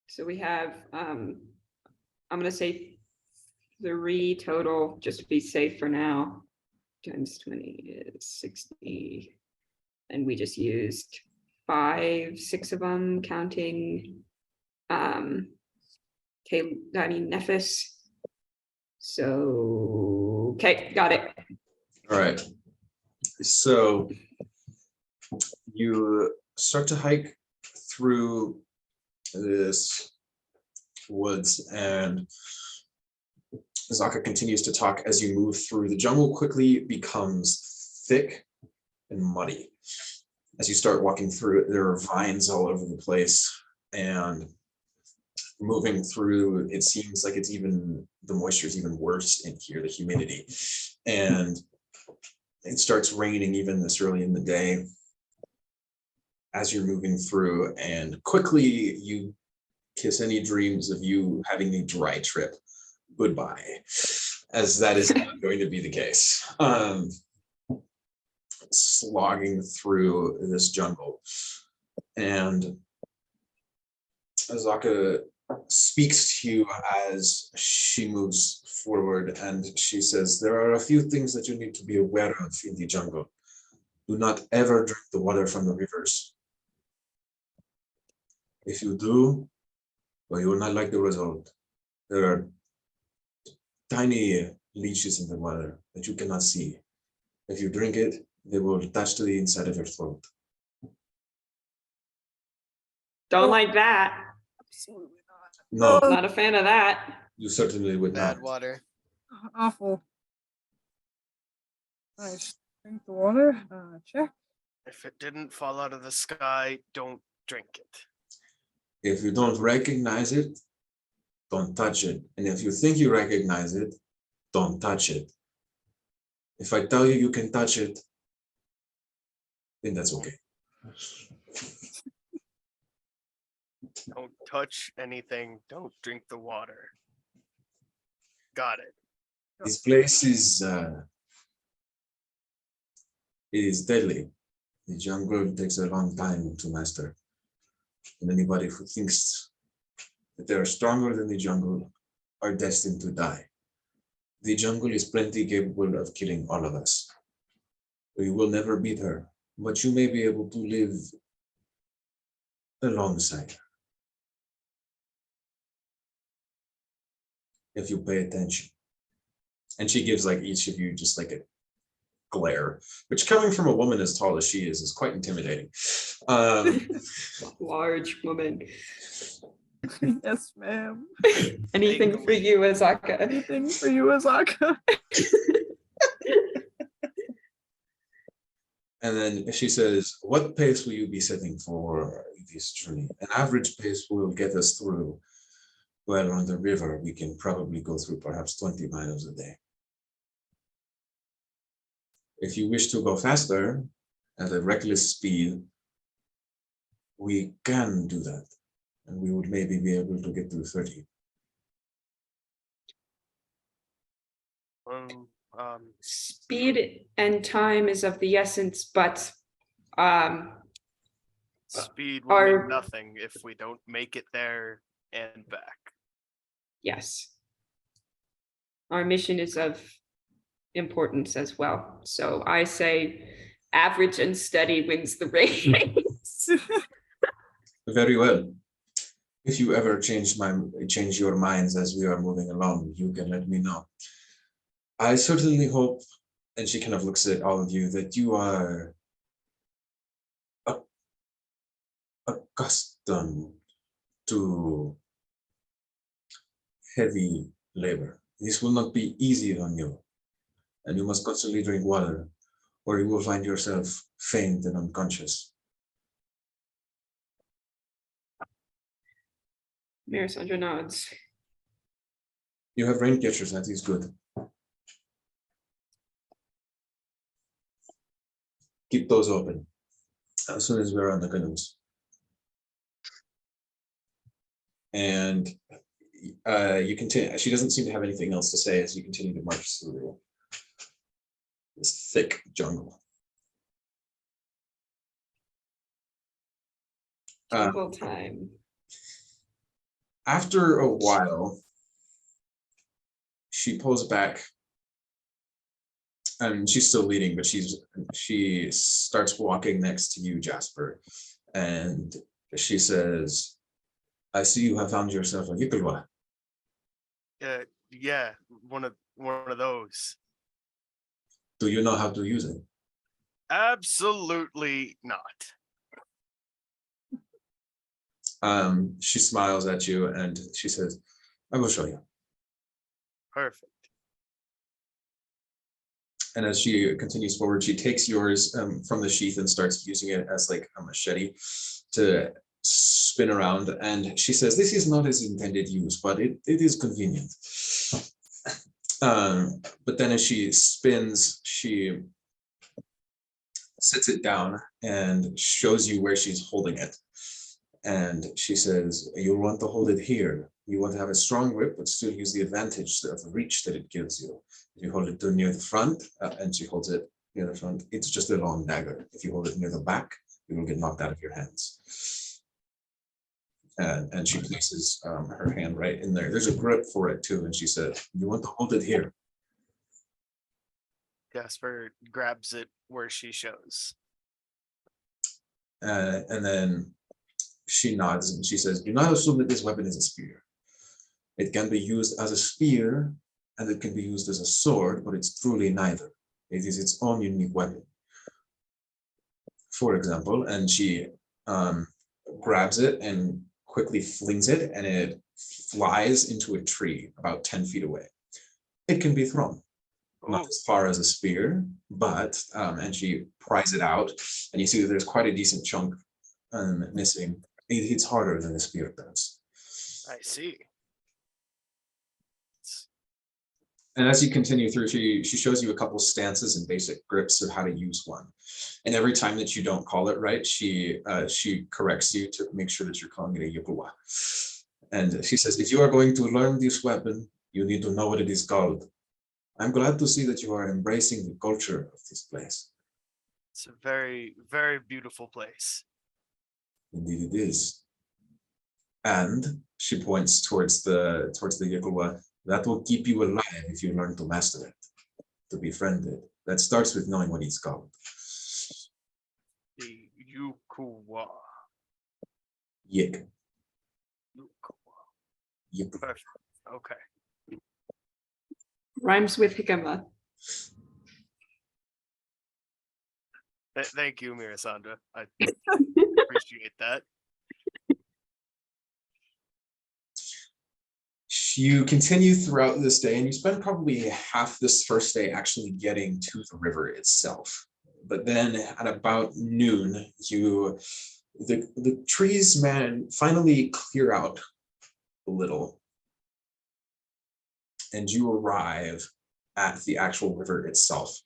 So we have. I'm gonna say 3 total, just to be safe for now. Times 20 is 60, and we just used 5, 6 of them, counting Nephis. So okay, got it. all right. So you start to hike through this woods, and Zaka continues to talk as you move through. The jungle quickly becomes thick and muddy. As you start walking through it, there are vines all over the place, and moving through, it seems like the moisture is even worse in here, the humidity. And it starts raining even this early in the day as you're moving through, and quickly you kiss any dreams of you having a dry trip goodbye, as that is not going to be the case. Slogging through this jungle, and Azaka speaks to you as she moves forward, and she says, there are a few things that you need to be aware of in the jungle. Do not ever drink the water from the rivers. If you do, well, you will not like the result. There are tiny leeches in the water that you cannot see. If you drink it, they will attach to the inside of your throat. Don't like that. Absolutely No, Not a fan of that. you certainly would Bad not. water. not. Awful. Nice. Drink the water. Check. If it didn't fall out of the sky, don't drink it. If you don't recognize it, don't touch it. And if you think you recognize it, don't touch it. If I tell you you can touch it, then that's okay. Don't touch anything. Don't drink the water. Got it. This place is deadly. The jungle takes a long time to master. And anybody who thinks that they are stronger than the jungle are destined to die. The jungle is plenty capable of killing all of us. We will never beat her, but you may be able to live alongside her. If you pay attention. And she gives like each of you just like a glare, which coming from a woman as tall as she is quite intimidating. Large woman. Yes, ma'am. Anything for you, Azaka. Anything for you, Azaka. And then she says, what pace will you be setting for this journey? An average pace will get us through. Well, on the river, we can probably go through perhaps 20 miles a day. If you wish to go faster at a reckless speed, we can do that. And we would maybe be able to get through 30. Speed and time is of the essence, but Speed will Our- mean nothing if we don't make it there and back. yes. Our mission is of importance as well. So I say average and steady wins the race. Very well. If you ever change your minds as we are moving along, you can let me know. I certainly hope, and she kind of looks at all of you, that you are accustomed to heavy labor. This will not be easy on you, and you must constantly drink water, or you will find yourself faint and unconscious. Mirasandra nods. You have rain catchers, that is good. Keep those open as soon as we're on the canoes. And you continue. She doesn't seem to have anything else to say as you continue to march through this thick jungle. Jungle time. After a while, she pulls back, and she's still leading, but she starts walking next to you, Jasper, and she says, "I see you have found yourself a Yikulwa." Yeah, one of those. Do you know how to use it? Absolutely not. She smiles at you and she says, "I will show you." Perfect. And as she continues forward, she takes yours from the sheath and starts using it as like a machete to spin around. And she says, "This is not its intended use, but it is convenient." But then as she spins, she sits it down and shows you where she's holding it. And she says, "You want to hold it here. You want to have a strong grip, but still use the advantage of the reach that it gives you. If you hold it near the front," and she holds it near the front, "it's just a long dagger. If you hold it near the back, it will get knocked out of your hands." And she places her hand right in there. There's a grip for it too. And she said, "You want to hold it here." Jasper grabs it where she shows. And then she nods and she says, "Do not assume that this weapon is a spear. It can be used as a spear and it can be used as a sword, but it's truly neither. It is its own unique weapon. For example," and she grabs it and quickly flings it, and it flies into a tree about 10 feet away. It can be thrown, not as far as a spear, but, and she pries it out, and you see that there's quite a decent chunk missing. It hits harder than the spear does. I see. And as you continue through, she shows you a couple stances and basic grips of how to use one. And every time that you don't call it right, she corrects you to make sure that you're calling it a Yokuwa. And she says, "If you are going to learn this weapon, you need to know what it is called. I'm glad to see that you are embracing the culture of this place." It's a very, very beautiful place. "Indeed it is." And she points towards the Yokuwa. "That will keep you alive if you learn to master it, to befriend it. That starts with knowing what it's called." The Yukuwa. Yik. Yukuwa. Yik. Perfect. Okay. Rhymes with Hikama. Thank you, Mirasandra. I appreciate that. You continue throughout this day, and you spend probably half this first day actually getting to the river itself. But then at about noon, the trees finally clear out a little, and you arrive at the actual river itself.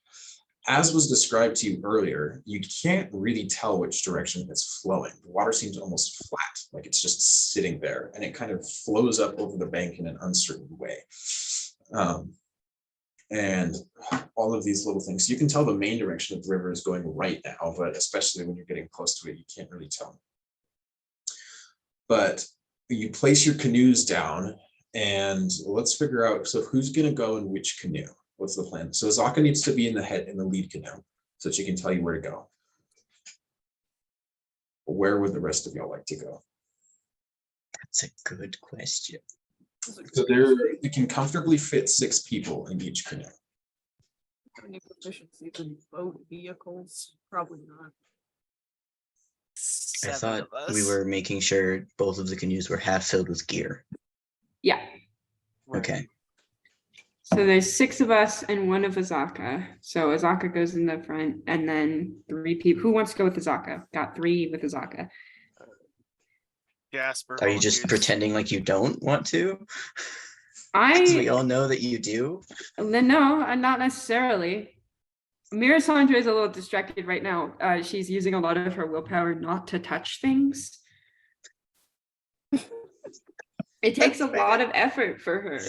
As was described to you earlier, you can't really tell which direction it's flowing. The water seems almost flat, like it's just sitting there, and it kind of flows up over the bank in an uncertain way. and all of these little things. You can tell the main direction of the river is going right now, but especially when you're getting close to it, you can't really tell. But you place your canoes down, and let's figure out, so who's going to go in which canoe? What's the plan? So Zaka needs to be in the lead canoe so she can tell you where to go. Where would the rest of y'all like to go? That's a good question. So you can comfortably fit 6 people in each canoe. Any proficiency in boat vehicles? Probably not. I 7 thought of we us. were making sure both of the canoes were half filled with gear. Yeah. Right. Okay. So there's 6 of us and 1 of Azaka. So Azaka goes in the front, and then 3 people. Who wants to go with Azaka? Got 3 with Azaka. Jasper. Are you just volunteers. pretending like you don't want to? Because we I all know that you do. no, not necessarily. Mirasandra is a little distracted right now. She's using a lot of her willpower not to touch things. It takes a lot of effort for her.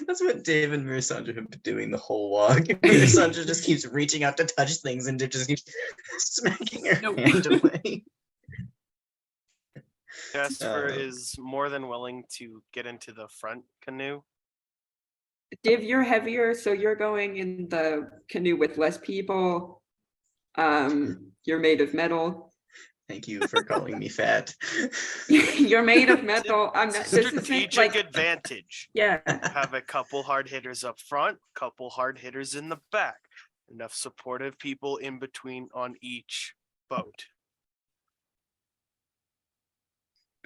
That's what Dave and Mirasandra have been doing the whole walk. Mirasandra just keeps reaching out to touch things and just keeps smacking her Nope. hand away. Jasper is more than willing to get into the front canoe. Div, you're heavier, so you're going in the canoe with less people. You're made of metal. Thank you for calling me fat. You're made of metal. I'm not. This isn't Strategic like advantage. yeah. Have a couple hard hitters up front, couple hard hitters in the back. Enough supportive people in between on each boat.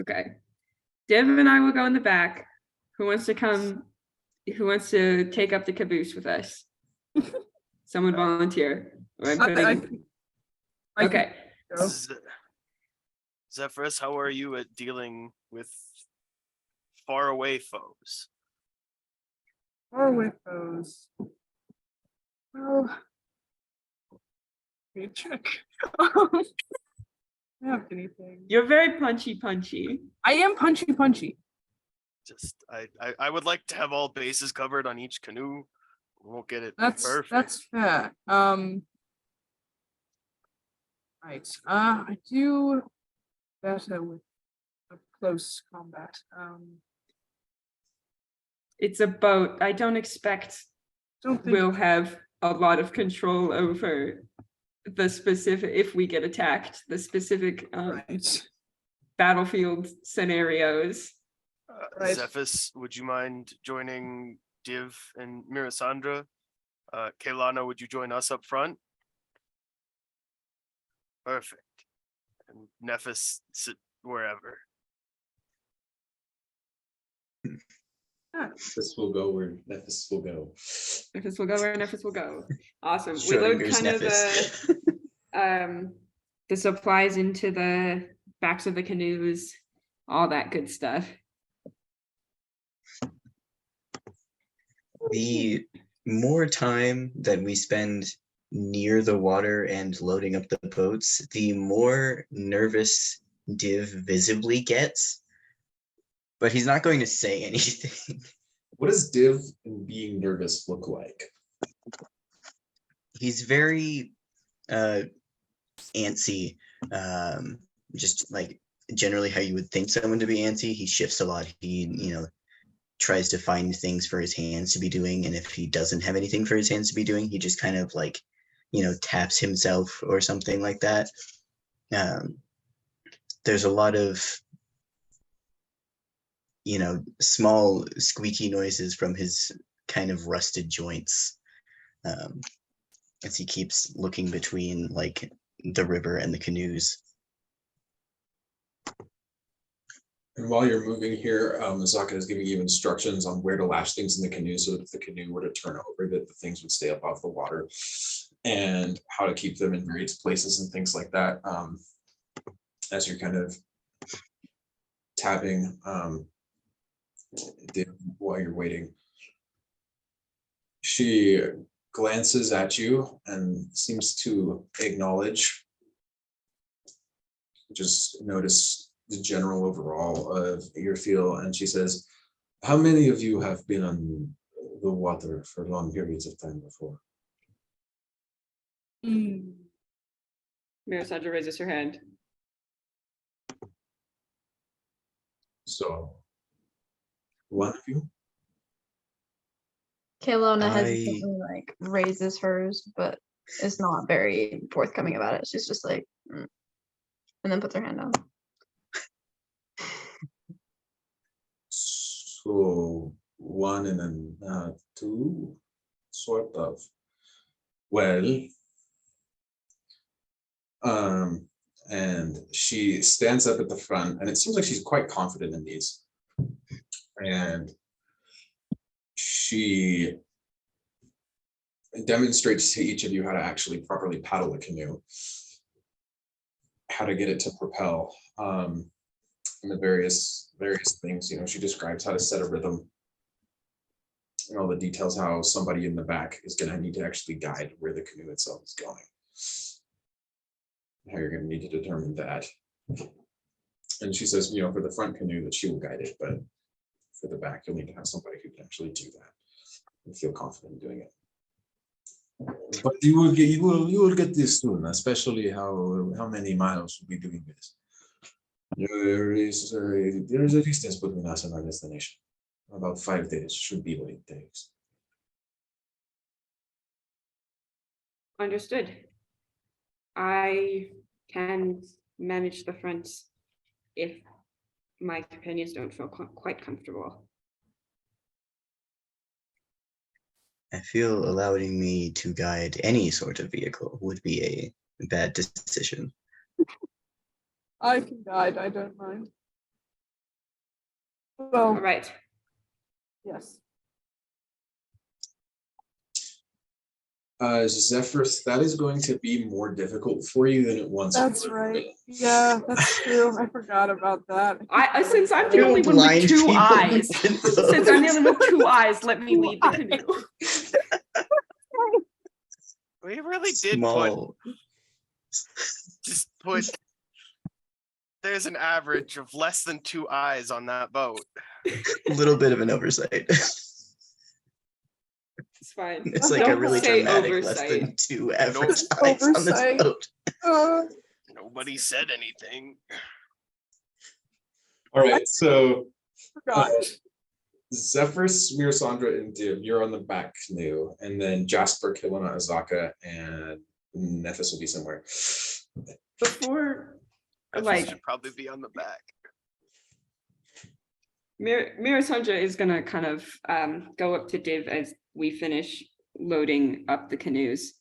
Okay. Div and I will go in the back. Who wants to come? Who wants to take up the caboose with us? Someone volunteer. Or I'm putting- I okay. Go. Zephyrus, how are you at dealing with faraway foes? Or with those. Well, let me check. I don't have anything. You're very punchy. I am punchy. Just I would like to have all bases covered on each canoe. We won't get it That's perfect. fair. Right. I do better with a close combat. It's a boat. I don't expect Don't think we'll have a lot of control over the specific, if we get attacked, the specific right. battlefield scenarios. Right. Zephyrus, would you mind joining Div and Mirasandra? Caylona, would you join us up front? Perfect. And Nephis, sit wherever. This will go where Nephis will go. Nephis will go where Nephis will go. Awesome. We load Schrodinger's kind of Nephis. the supplies into the backs of the canoes, all that good stuff. The more time that we spend near the water and loading up the boats, the more nervous Div visibly gets. But he's not going to say anything. What does Div and being nervous look like? He's very antsy, just like generally how you would think someone to be antsy. He shifts a lot. He, tries to find things for his hands to be doing. And if he doesn't have anything for his hands to be doing, he just kind of like, taps himself or something like that. There's a lot of, small squeaky noises from his kind of rusted joints as he keeps looking between like the river and the canoes. And while you're moving here, Zaka is giving you instructions on where to lash things in the canoe so that if the canoe were to turn over, that the things would stay above the water, and how to keep them in various places and things like that. As you're kind of tapping while you're waiting. She glances at you and seems to acknowledge, just notice the general overall of your feel, and she says, how many of you have been on the water for long periods of time before. Mirasandra raises her hand. So, one of you? Caylona I- hesitantly like raises hers, but is not very forthcoming about it. She's just like, "Mm," and then puts her hand down. So, one and then two, sort of. Well, and she stands up at the front, and it seems like she's quite confident in these. And she demonstrates to each of you how to actually properly paddle a canoe, how to get it to propel, and the various things. You know, she describes how to set a rhythm and all the details, how somebody in the back is going to need to actually guide where the canoe itself is going, how you're going to need to determine that. And she says, you know, for the front canoe that she will guide it, but for the back, you'll need to have somebody who can actually do that and feel confident in doing it. But you will get this soon, especially how many miles will be doing this. There is a distance between us and our destination. About 5 days should be what it takes. Understood. I can manage the front if my companions don't feel quite comfortable. I feel allowing me to guide any sort of vehicle would be a bad decision. I can guide, I don't mind. All Well, right. yes. Zephyrus, that is going to be more difficult for you than it once That's was. right. Yeah, that's true. I forgot about that. Since I'm the Two only one blind with two people eyes, in since I'm the only one with two eyes, let me Two lead the eyes. canoe. We really did Small. put there's an average of less than 2 eyes on that boat. A little bit of an oversight. It's fine. It's like a Don't really say dramatic oversight. less than 2 average Nope. eyes on this Oversight. boat. Uh, Nobody said anything. All right, so forgot. Zephyrus, Mirasandra, and Div, you're on the back canoe, and then Jasper, Caylona, Azaka, and Nephis will be somewhere. Before, Nephis like, should probably be on the back. Mirasandra is gonna kind of go up to Div as we finish loading up the canoes.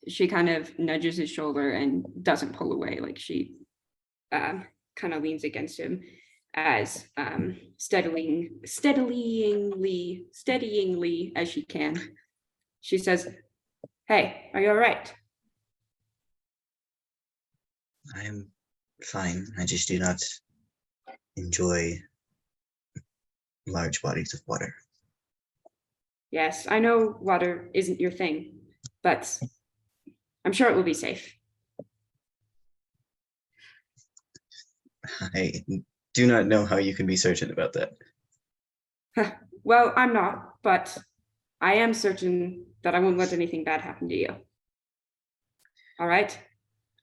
She kind of nudges his shoulder and doesn't pull away, like she kind of leans against him as steadyingly as she can. She says, "Hey, are you all right?" I'm fine. I just do not enjoy large bodies of water. Yes, I know water isn't your thing, but I'm sure it will be safe. I do not know how you can be certain about that. Well, I'm not, but I am certain that I won't let anything bad happen to you. All right?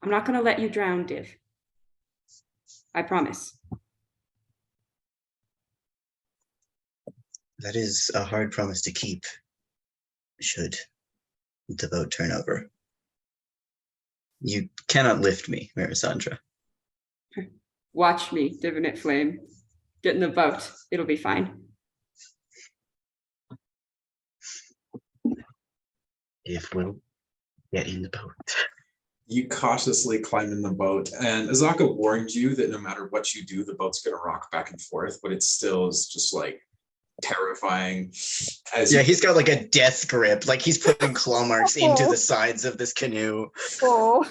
I'm not going to let you drown, Div. I promise. That is a hard promise to keep, should the boat turn over. You cannot lift me, Mirasandra. Watch me, Divinite Flame. Get in the boat. It'll be fine. If we'll get in the boat. You cautiously climb in the boat, and Azaka warned you that no matter what you do, the boat's going to rock back and forth, but it still is just like terrifying. Yeah, he's got like a death grip, like he's putting claw marks into the sides of this canoe. Oh,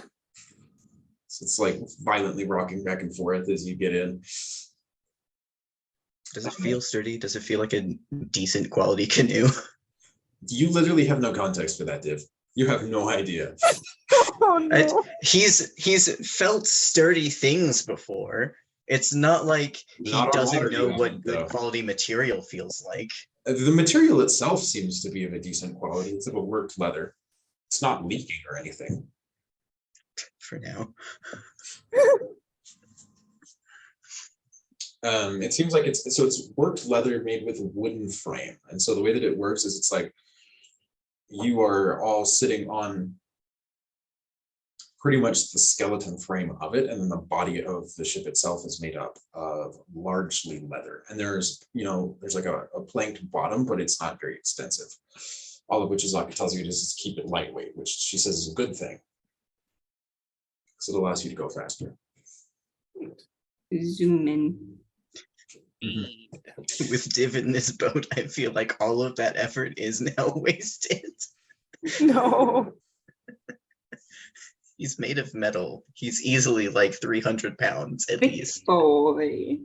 So it's like violently rocking back and forth as you get in. Does it feel sturdy? Does it feel like a decent quality canoe? You literally have no context for that, Div. You have no idea. oh no. He's felt sturdy things before. It's not like he Not on doesn't water, know you what haven't, good though. quality material feels like. The material itself seems to be of a decent quality. It's of a worked leather. It's not leaking or anything. For now. It seems like it's worked leather made with a wooden frame. And so the way that it works is it's like you are all sitting on pretty much the skeleton frame of it, and then the body of the ship itself is made up of largely leather. And there's like a planked bottom, but it's not very extensive. All of which Azaka tells you to just keep it lightweight, which she says is a good thing. So it allows you to go faster. Zoom in. With Div in this boat, I feel like all of that effort is now wasted. No. He's made of metal. He's easily like 300 pounds at Big least. boy.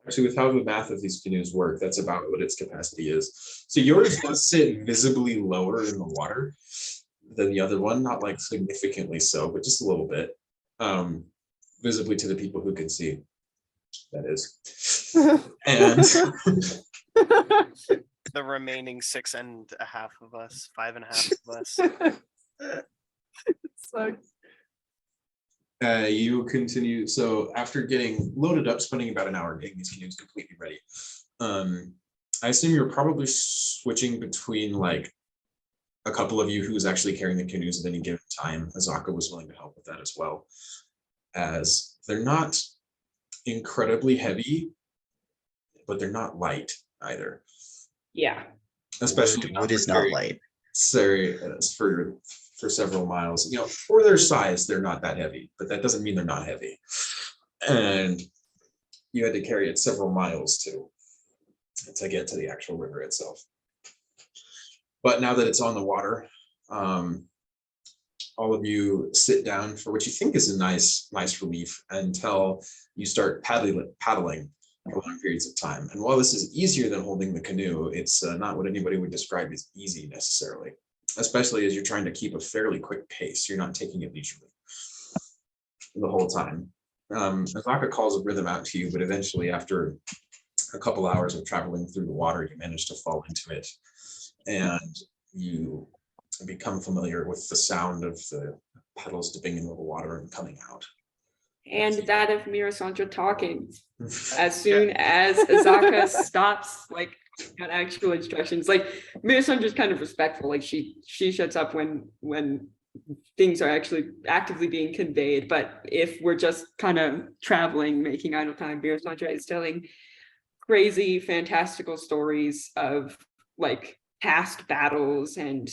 Actually, with how the math of these canoes work, that's about what its capacity is. So yours does sit visibly lower in the water than the other one, not like significantly so, but just a little bit. Visibly to the people who can see, that is. And The remaining 6.5 of us, 5.5 of us. Sucks. you continue. So after getting loaded up, spending about an hour getting these canoes completely ready, I assume you're probably switching between like a couple of you who's actually carrying the canoes at any given time. Azaka was willing to help with that as well, as they're not incredibly heavy, but they're not light either. Yeah. Especially Wood is not very light. serious for several miles. For their size, they're not that heavy, but that doesn't mean they're not heavy. And you had to carry it several miles to get to the actual river itself. But now that it's on the water, all of you sit down for what you think is a nice relief until you start paddling for long periods of time. And while this is easier than holding the canoe, it's not what anybody would describe as easy necessarily, especially as you're trying to keep a fairly quick pace. You're not taking it leisurely the whole time. Azaka calls a rhythm out to you, but eventually after a couple hours of traveling through the water, you manage to fall into it, and you become familiar with the sound of the pedals dipping into the water and coming out. And that of Mirasandra talking. As soon as Azaka stops, like, got actual instructions. Like, Mirasandra's kind of respectful. Like, she shuts up when things are actually actively being conveyed. But if we're just kind of traveling, making idle time, Mirasandra is telling crazy, fantastical stories of like past battles and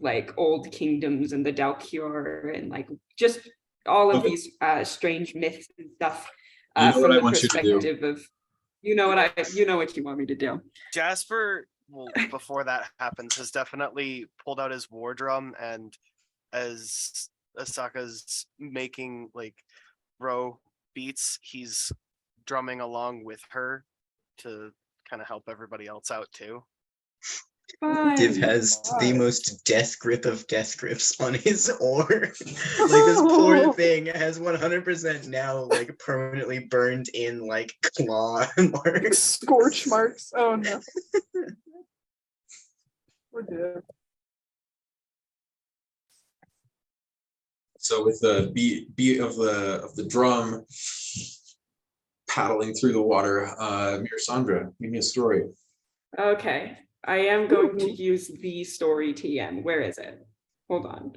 like old kingdoms and the Dalcure and like just all of these strange myths and stuff from the perspective of you know what you want me to do. Jasper, well, before that happens, has definitely pulled out his war drum, and as Asaka's making like row beats, he's drumming along with her to kind of help everybody else out too. Div has the most death grip of death grips on his oar. Like this poor thing has 100% now like permanently burned in like claw marks. Scorch marks. Oh no. We're dead. So with the beat of the drum paddling through the water, Mirasandra, give me a story. Okay. I am going to use the story TM. Where is it? Hold on.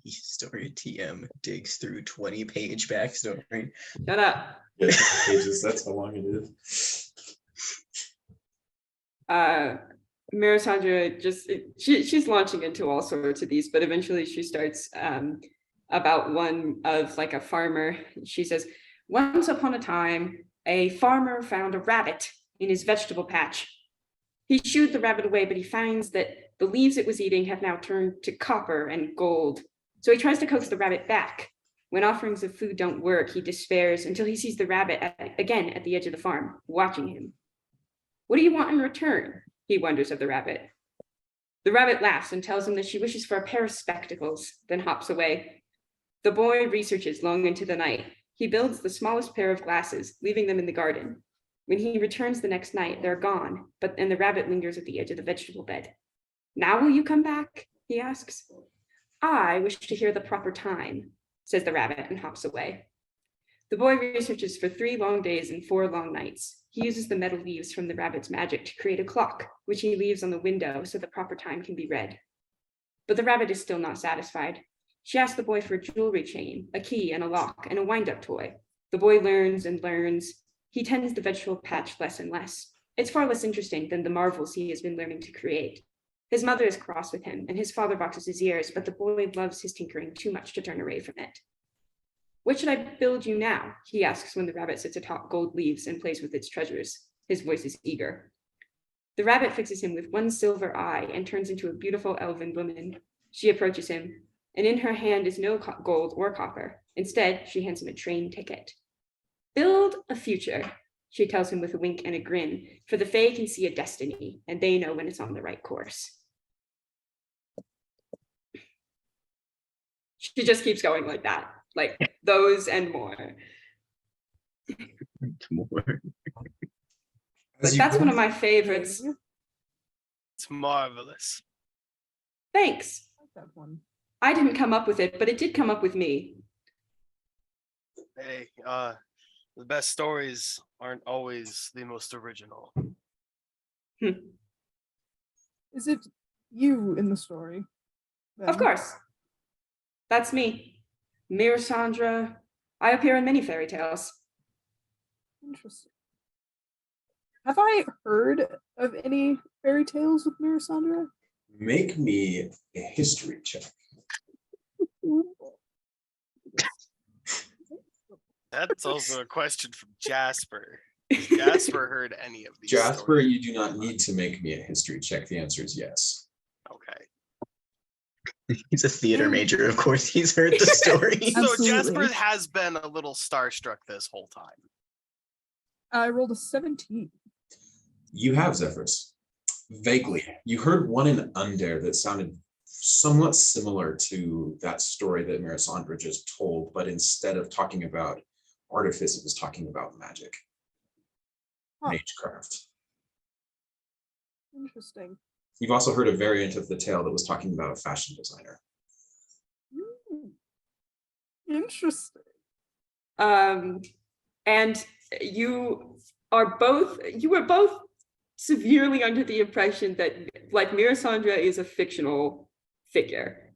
The story TM digs through 20-page backstory. Shut up. Yeah, pages, that's how long it is. Mirasandra she's launching into all sorts of these, but eventually she starts about one of like a farmer. She says, once upon a time, a farmer found a rabbit in his vegetable patch. He shooed the rabbit away, but he finds that the leaves it was eating have now turned to copper and gold. So he tries to coax the rabbit back. When offerings of food don't work, he despairs until he sees the rabbit again at the edge of the farm, watching him. What do you want in return? He wonders of the rabbit. The rabbit laughs and tells him that she wishes for a pair of spectacles, then hops away. The boy researches long into the night. He builds the smallest pair of glasses, leaving them in the garden. When he returns the next night, they're gone, and the rabbit lingers at the edge of the vegetable bed. Now will you come back? He asks. I wish to hear the proper time, says the rabbit and hops away. The boy researches for 3 long days and 4 long nights. He uses the metal leaves from the rabbit's magic to create a clock, which he leaves on the window so the proper time can be read. But the rabbit is still not satisfied. She asks the boy for a jewelry chain, a key and a lock, and a wind-up toy. The boy learns and learns. He tends the vegetable patch less and less. It's far less interesting than the marvels he has been learning to create. His mother is cross with him, and his father boxes his ears, but the boy loves his tinkering too much to turn away from it. What should I build you now? He asks when the rabbit sits atop gold leaves and plays with its treasures. His voice is eager. The rabbit fixes him with one silver eye and turns into a beautiful elven woman. She approaches him, and in her hand is no gold or copper. Instead, she hands him a train ticket. Build a future, she tells him with a wink and a grin, for the Fae can see a destiny, and they know when it's on the right course. She just keeps going like that, like those and more. More. But that's one of my favorites. It's marvelous. Thanks. I like that one. I didn't come up with it, but it did come up with me. Hey, the best stories aren't always the most original. Is it you in the story? Of course. That's me. Mirasandra. I appear in many fairy tales. Interesting. Have I heard of any fairy tales with Mirasandra? Make me a history check. That's also a question from Jasper. Has Jasper heard any of these Jasper, stories? you do not need to make me a history check. The answer is yes. Okay. He's a theater major, of course. He's heard the story. So Absolutely. Jasper has been a little starstruck this whole time. I rolled a 17. You have, Zephyrus. Vaguely. You heard one in Under that sounded somewhat similar to that story that Mirasandra just told, but instead of talking about artifice, it was talking about magic. Magecraft. Interesting. You've also heard a variant of the tale that was talking about a fashion designer. Interesting. And you were both severely under the impression that like Mirasandra is a fictional figure.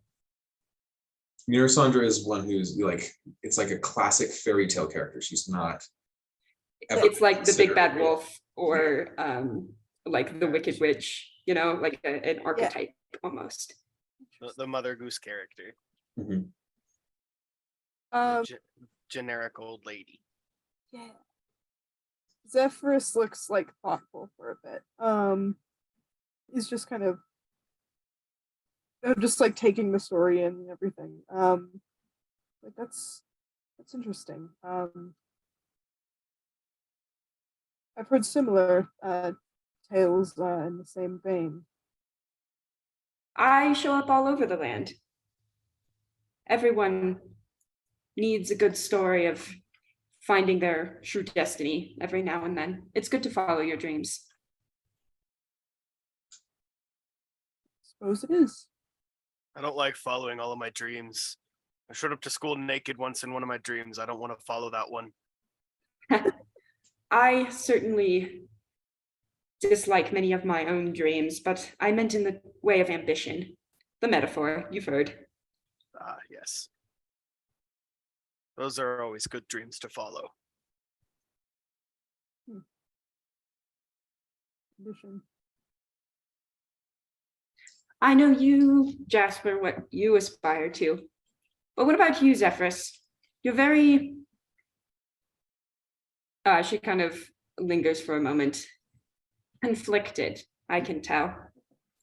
Mirasandra is one who's like, it's like a classic fairy tale character. She's not. It's like the big bad considered- wolf or like the Wicked Witch, you know, like an archetype almost. The Mother Goose character. Mhm. Generic old lady. Yeah. Zephyrus looks like thoughtful for a bit. He's just kind of just like taking the story in and everything. Like that's interesting. I've heard similar tales in the same vein. I show up all over the land. Everyone needs a good story of finding their true destiny every now and then. It's good to follow your dreams. Suppose it is. I don't like following all of my dreams. I showed up to school naked once in one of my dreams. I don't want to follow that one. I certainly dislike many of my own dreams, but I meant in the way of ambition. The metaphor, you've heard. Ah, yes. Those are always good dreams to follow. Ambition. I know you, Jasper, what you aspire to. But what about you, Zephyrus? You're very... she kind of lingers for a moment. Conflicted, I can tell.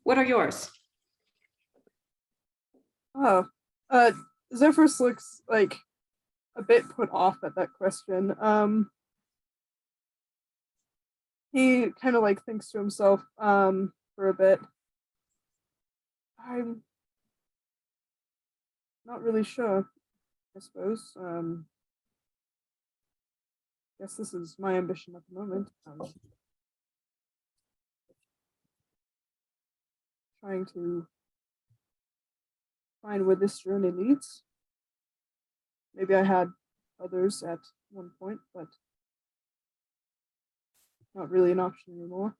What are yours? Oh, Zephyrus looks like a bit put off at that question. He kind of like thinks to himself for a bit. I'm not really sure, I suppose. guess this is my ambition at the moment. Trying to find where this journey leads. Maybe I had others at one point, but not really an option anymore.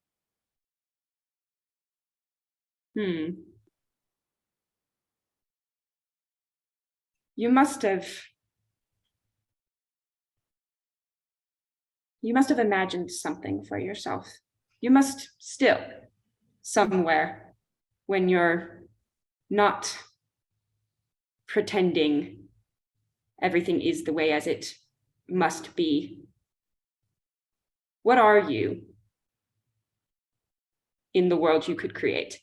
You must have imagined something for yourself. You must still, somewhere, when you're not pretending everything is the way as it must be. What are you in the world you could create?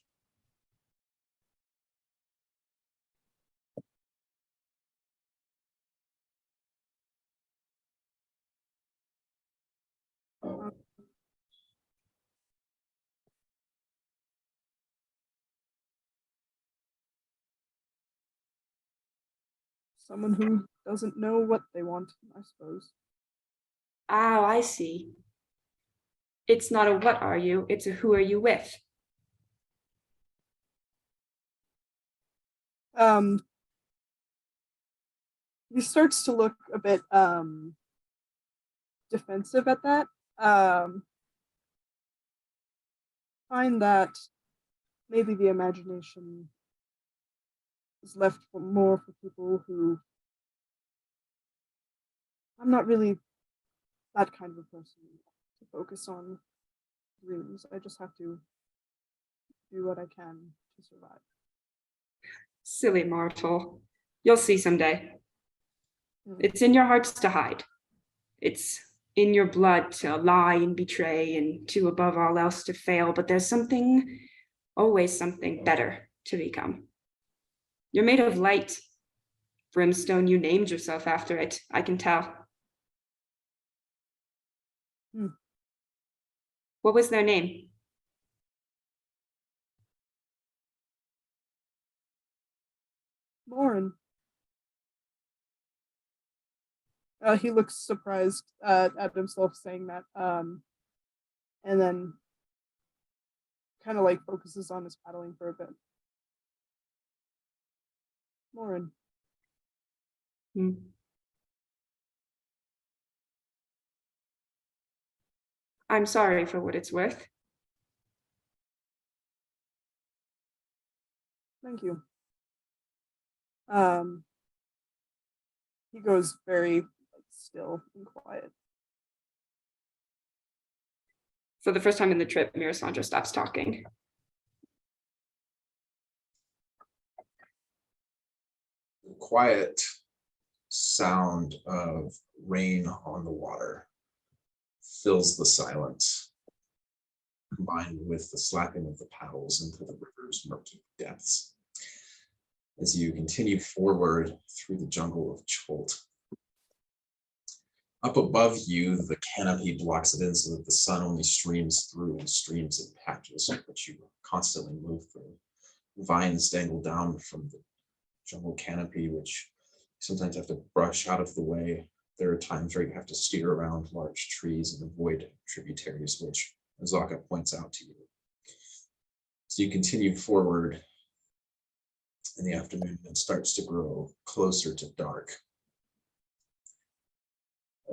Someone who doesn't know what they want, I suppose. Oh, I see. It's not a what are you, it's a who are you with. He starts to look a bit defensive at that. Find that maybe the imagination is left more for people who, I'm not really that kind of a person to focus on dreams. I just have to do what I can to survive. Silly mortal. You'll see someday. It's in your hearts to hide. It's in your blood to lie and betray and to, above all else, to fail. But there's something, always something better to become. You're made of light. Brimstone, you named yourself after it. I can tell. What was their name? Lauren. He looks surprised at himself saying that, and then kind of like focuses on his paddling for a bit. Lauren. I'm sorry for what it's worth. Thank you. He goes very still and quiet. For the first time in the trip, Mirasandra stops talking. The quiet sound of rain on the water fills the silence, combined with the slapping of the paddles into the river's murky depths. As you continue forward through the jungle of Chult. Up above you, the canopy blocks it in so that the sun only streams through and streams in patches, which you constantly move through. Vines dangle down from the jungle canopy, which you sometimes have to brush out of the way. There are times where you have to steer around large trees and avoid tributaries, which Azaka points out to you. So you continue forward in the afternoon and starts to grow closer to dark.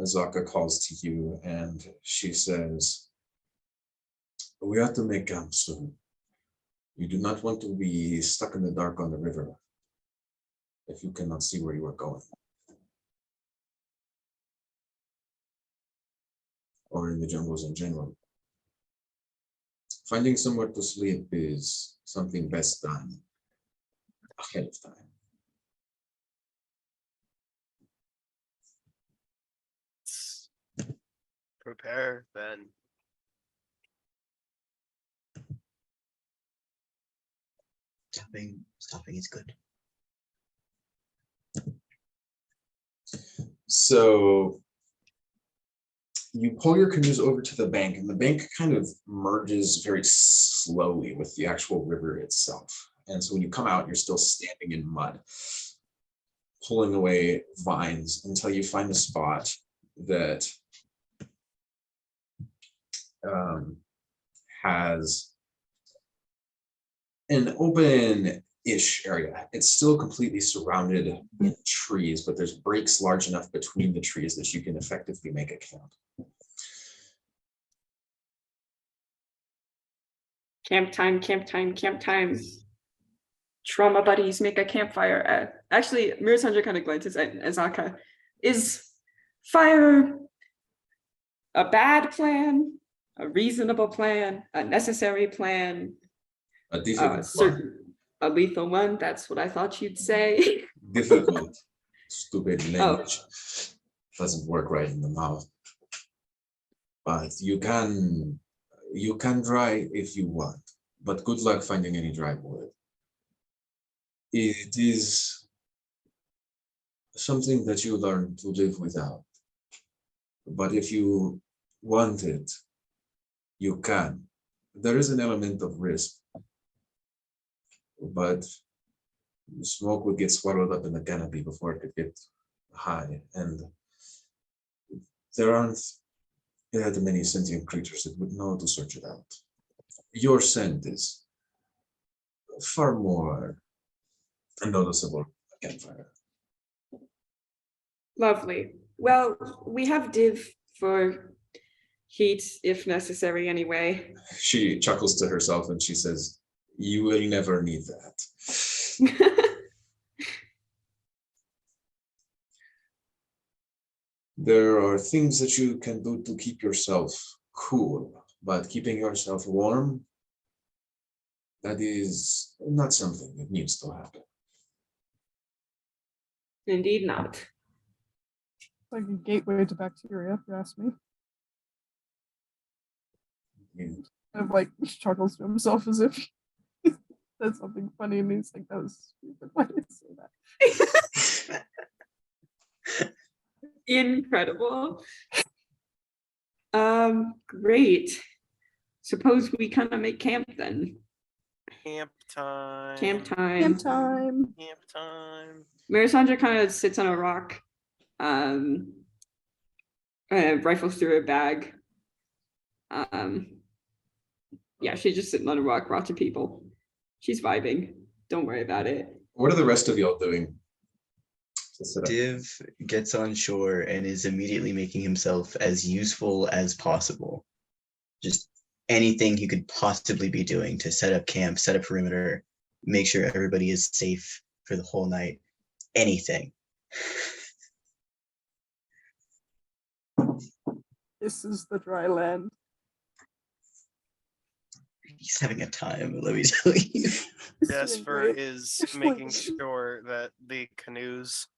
Azaka calls to you and she says, "We have to make camp soon. You do not want to be stuck in the dark on the river if you cannot see where you are going. Or in the jungles in general. Finding somewhere to sleep is something best done ahead of time." Prepare then. Stopping is good. So you pull your canoes over to the bank, and the bank kind of merges very slowly with the actual river itself. And so when you come out, you're still standing in mud, pulling away vines until you find a spot that has an open-ish area. It's still completely surrounded in trees, but there's breaks large enough between the trees that you can effectively make a camp. Camp time, camp time, camp time. Trauma buddies make a campfire. Actually, Mirasandra kind of glances at Azaka. Is fire a bad plan, a reasonable plan, a necessary plan, A difficult one. a lethal one? That's what I thought you'd say. Difficult, stupid Oh. language. Doesn't work right in the mouth. But you can dry if you want. But good luck finding any dry wood. It is something that you learn to live without. But if you want it, you can. There is an element of risk, but the smoke would get swallowed up in the canopy before it could get high, and there aren't that many sentient creatures that would know to search it out. Your scent is far more noticeable campfire. Lovely. Well, we have div for heat if necessary anyway. She chuckles to herself and she says, "You will never need that." There are things that you can do to keep yourself cool, but keeping yourself warm, that is not something that needs to happen. Indeed not. Like a gateway to bacteria, if you ask me. You- Kind of like chuckles to himself as if he said something funny and he's like, that was stupid. Why did I say that? Incredible. Great. Suppose we kind of make camp then. Camp time. Camp time. Camp time. Camp time. Mirasandra kind of sits on a rock, rifles through her bag. Yeah, she's just sitting on a rock watching people. She's vibing. Don't worry about it. What are the rest of y'all doing? to sit up? Div gets on shore and is immediately making himself as useful as possible. Just anything he could possibly be doing to set up camp, set up perimeter, make sure everybody is safe for the whole night. Anything. This is the dry land. He's having a time, let me tell you. He's doing Jasper great. is making sure that the canoes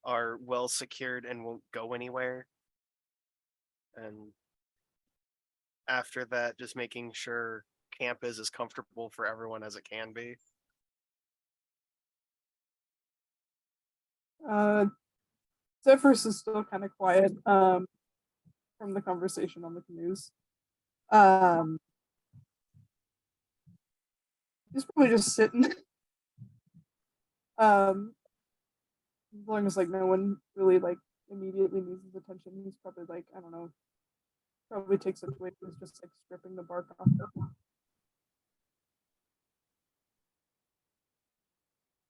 are well secured and won't go anywhere. And after that, just making sure camp is as comfortable for everyone as it can be. Zephyrus is still kind of quiet from the conversation on the canoes. He's probably just sitting. As long as like no one really like immediately needs his attention, he's probably like, I don't know, probably takes it away. He's just like stripping the bark off.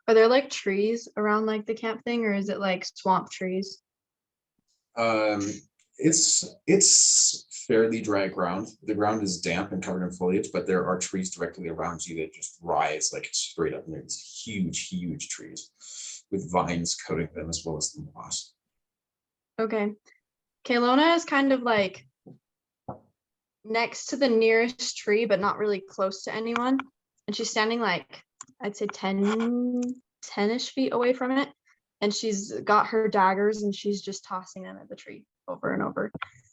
Are there like trees around like the camp thing, or is it like swamp trees? It's fairly dry ground. The ground is damp and covered in foliage, but there are trees directly around you that just rise like straight up. And there's huge trees with vines coating them as well as the moss. Okay. Caylona is kind of like next to the nearest tree, but not really close to anyone. And she's standing like, I'd say 10-ish feet away from it. And she's got her daggers and she's just tossing them at the tree over and over.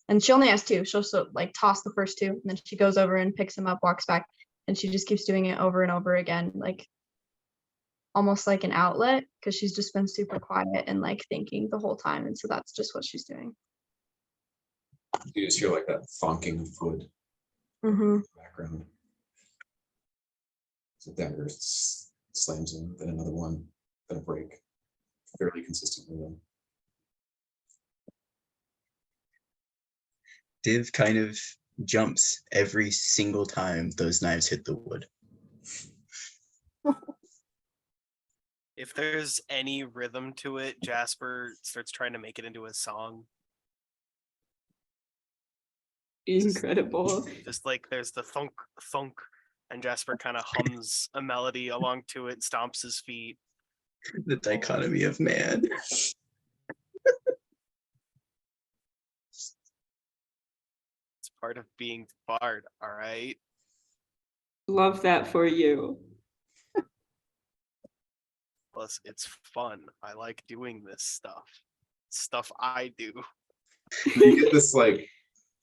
And she only has two. She'll so like toss the first two, and then she goes over and picks them up, walks back, and she just keeps doing it over and over again, like almost like an outlet, because she's just been super quiet and like thinking the whole time. And so that's just what she's doing. You just hear like that thonking of wood Mm-hmm. in the background. So dagger slams in, then another one, then a break, fairly consistently then. Div kind of jumps every single time those knives hit the wood. If there's any rhythm to it, Jasper starts trying to make it into a song. Incredible. Just like there's the thunk, thunk, and Jasper kind of hums a melody along to it, stomps his feet. The dichotomy of man. It's part of being bard, all right? Love that for you. Plus, it's fun. I like doing this stuff. Stuff I do. You get this like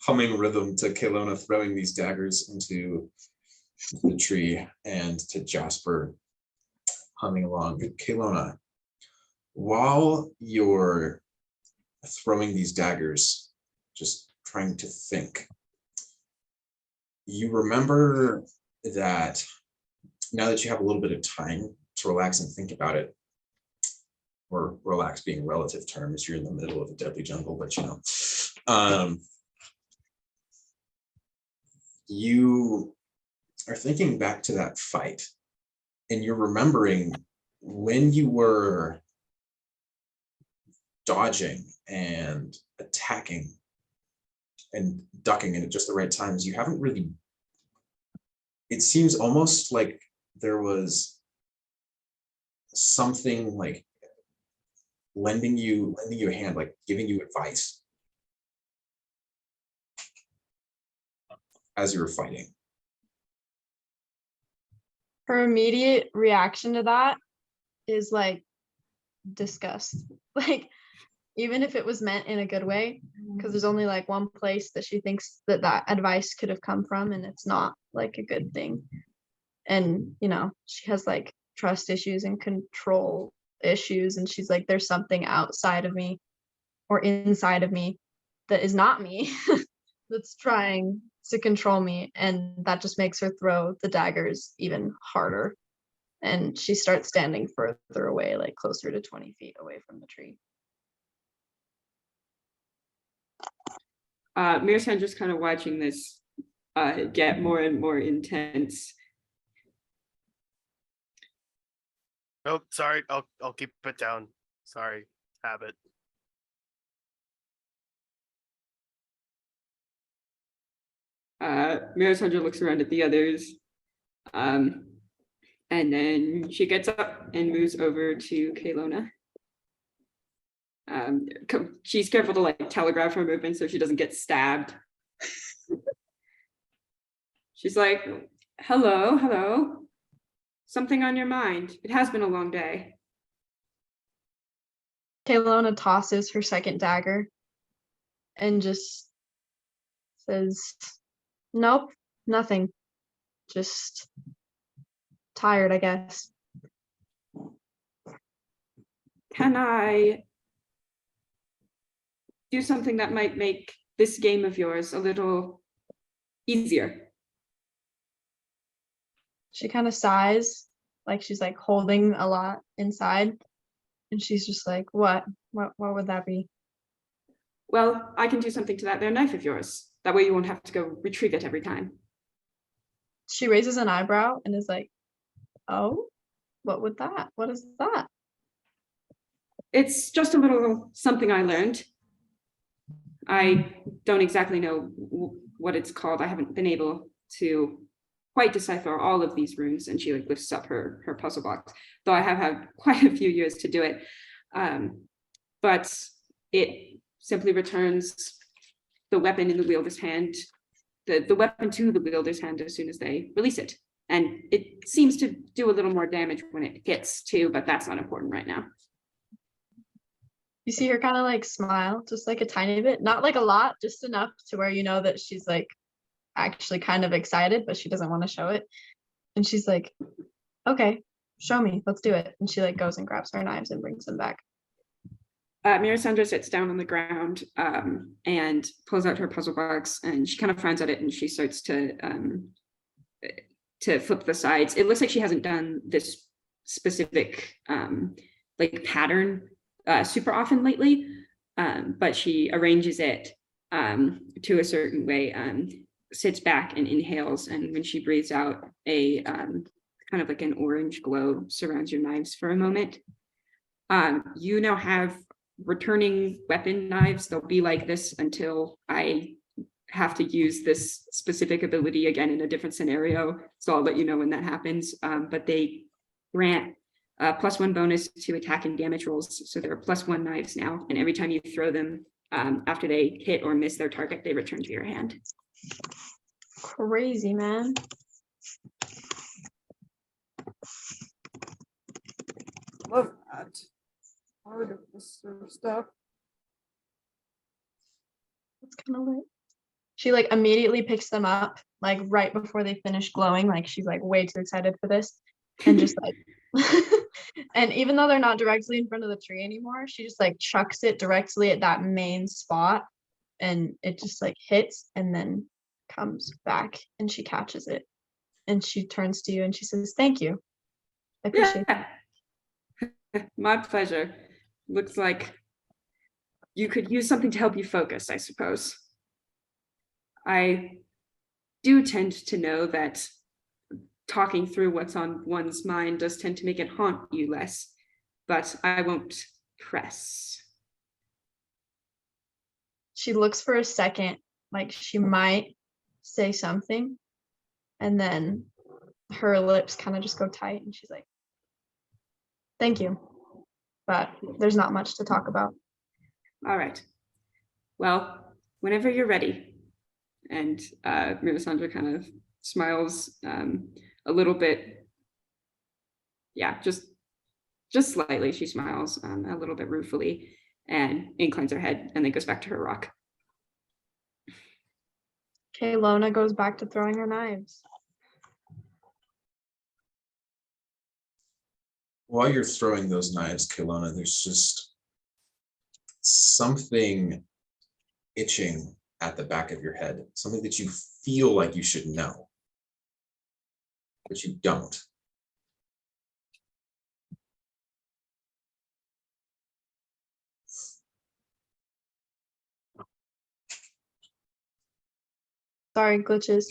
humming rhythm to Caylona throwing these daggers into the tree and to Jasper humming along. Caylona, while you're throwing these daggers, just trying to think, you remember that now that you have a little bit of time to relax and think about it, or relax being relative terms, you're in the middle of a deadly jungle, but you are thinking back to that fight, and you're remembering when you were dodging and attacking and ducking in at just the right times. You haven't really, it seems almost like there was something like lending you a hand, like giving you advice as you were fighting. Her immediate reaction to that is like disgust. Like, even if it was meant in a good way, because there's only like one place that she thinks that that advice could have come from, and it's not like a good thing. And, you know, she has like trust issues and control issues, and she's like, there's something outside of me or inside of me that is not me that's trying to control me, and that just makes her throw the daggers even harder. And she starts standing further away, like closer to 20 feet away from the tree. Mirasandra's kind of watching this get more and more intense. Oh, sorry. I'll keep it down. Sorry. Habit. Mirasandra looks around at the others, and then she gets up and moves over to Caylona. She's careful to like telegraph her movement so she doesn't get stabbed. She's like, hello. Something on your mind? It has been a long day. Caylona tosses her second dagger and just says, nope, nothing. Just tired, I guess. Can I do something that might make this game of yours a little easier? She kind of sighs, like she's like holding a lot inside. And she's just like, what? What would that be? Well, I can do something to that there knife of yours. That way you won't have to go retrieve it every time. She raises an eyebrow and is like, oh, what is that? It's just a little something I learned. I don't exactly know what it's called. I haven't been able to quite decipher all of these runes, and she like lifts up her puzzle box, though I have had quite a few years to do it. But it simply returns the weapon in the wielder's hand, the weapon to the wielder's hand as soon as they release it. And it seems to do a little more damage when it hits too, but that's not important right now. You see her kind of like smile, just like a tiny bit, not like a lot, just enough to where you know that she's like actually kind of excited, but she doesn't want to show it. And she's like, okay, show me, let's do it. And she like goes and grabs her knives and brings them back. Mirasandra sits down on the ground and pulls out her puzzle box, and she kind of frowns at it, and she starts to flip the sides. It looks like she hasn't done this specific like pattern super often lately, but she arranges it to a certain way. sits back and inhales, and when she breathes out, a kind of like an orange glow surrounds your knives for a moment. You now have returning weapon knives. They'll be like this until I have to use this specific ability again in a different scenario. So I'll let you know when that happens. But they grant +1 bonus to attack and damage rolls. So they're +1 knives now. And every time you throw them, after they hit or miss their target, they return to your hand. Crazy, man. Love that. Part of this sort of stuff. That's kind of lit. She like immediately picks them up, like right before they finish glowing. Like she's like way too excited for this, and just like, and even though they're not directly in front of the tree anymore, she just like chucks it directly at that main spot, and it just like hits and then comes back, and she catches it, and she turns to you and she says, "Thank you. I appreciate it." My pleasure. Looks like you could use something to help you focus, I suppose. I do tend to know that talking through what's on one's mind does tend to make it haunt you less, but I won't press. She looks for a second, like she might say something, and then her lips kind of just go tight, and she's like, "Thank you, but there's not much to talk about." All right. Well, whenever you're ready. And Mirasandra kind of smiles a little bit. Yeah, just slightly. She smiles a little bit ruefully and inclines her head and then goes back to her rock. Caylona goes back to throwing her knives. While you're throwing those knives, Caylona, there's just something itching at the back of your head, something that you feel like you should know, but you don't. Sorry, glitches.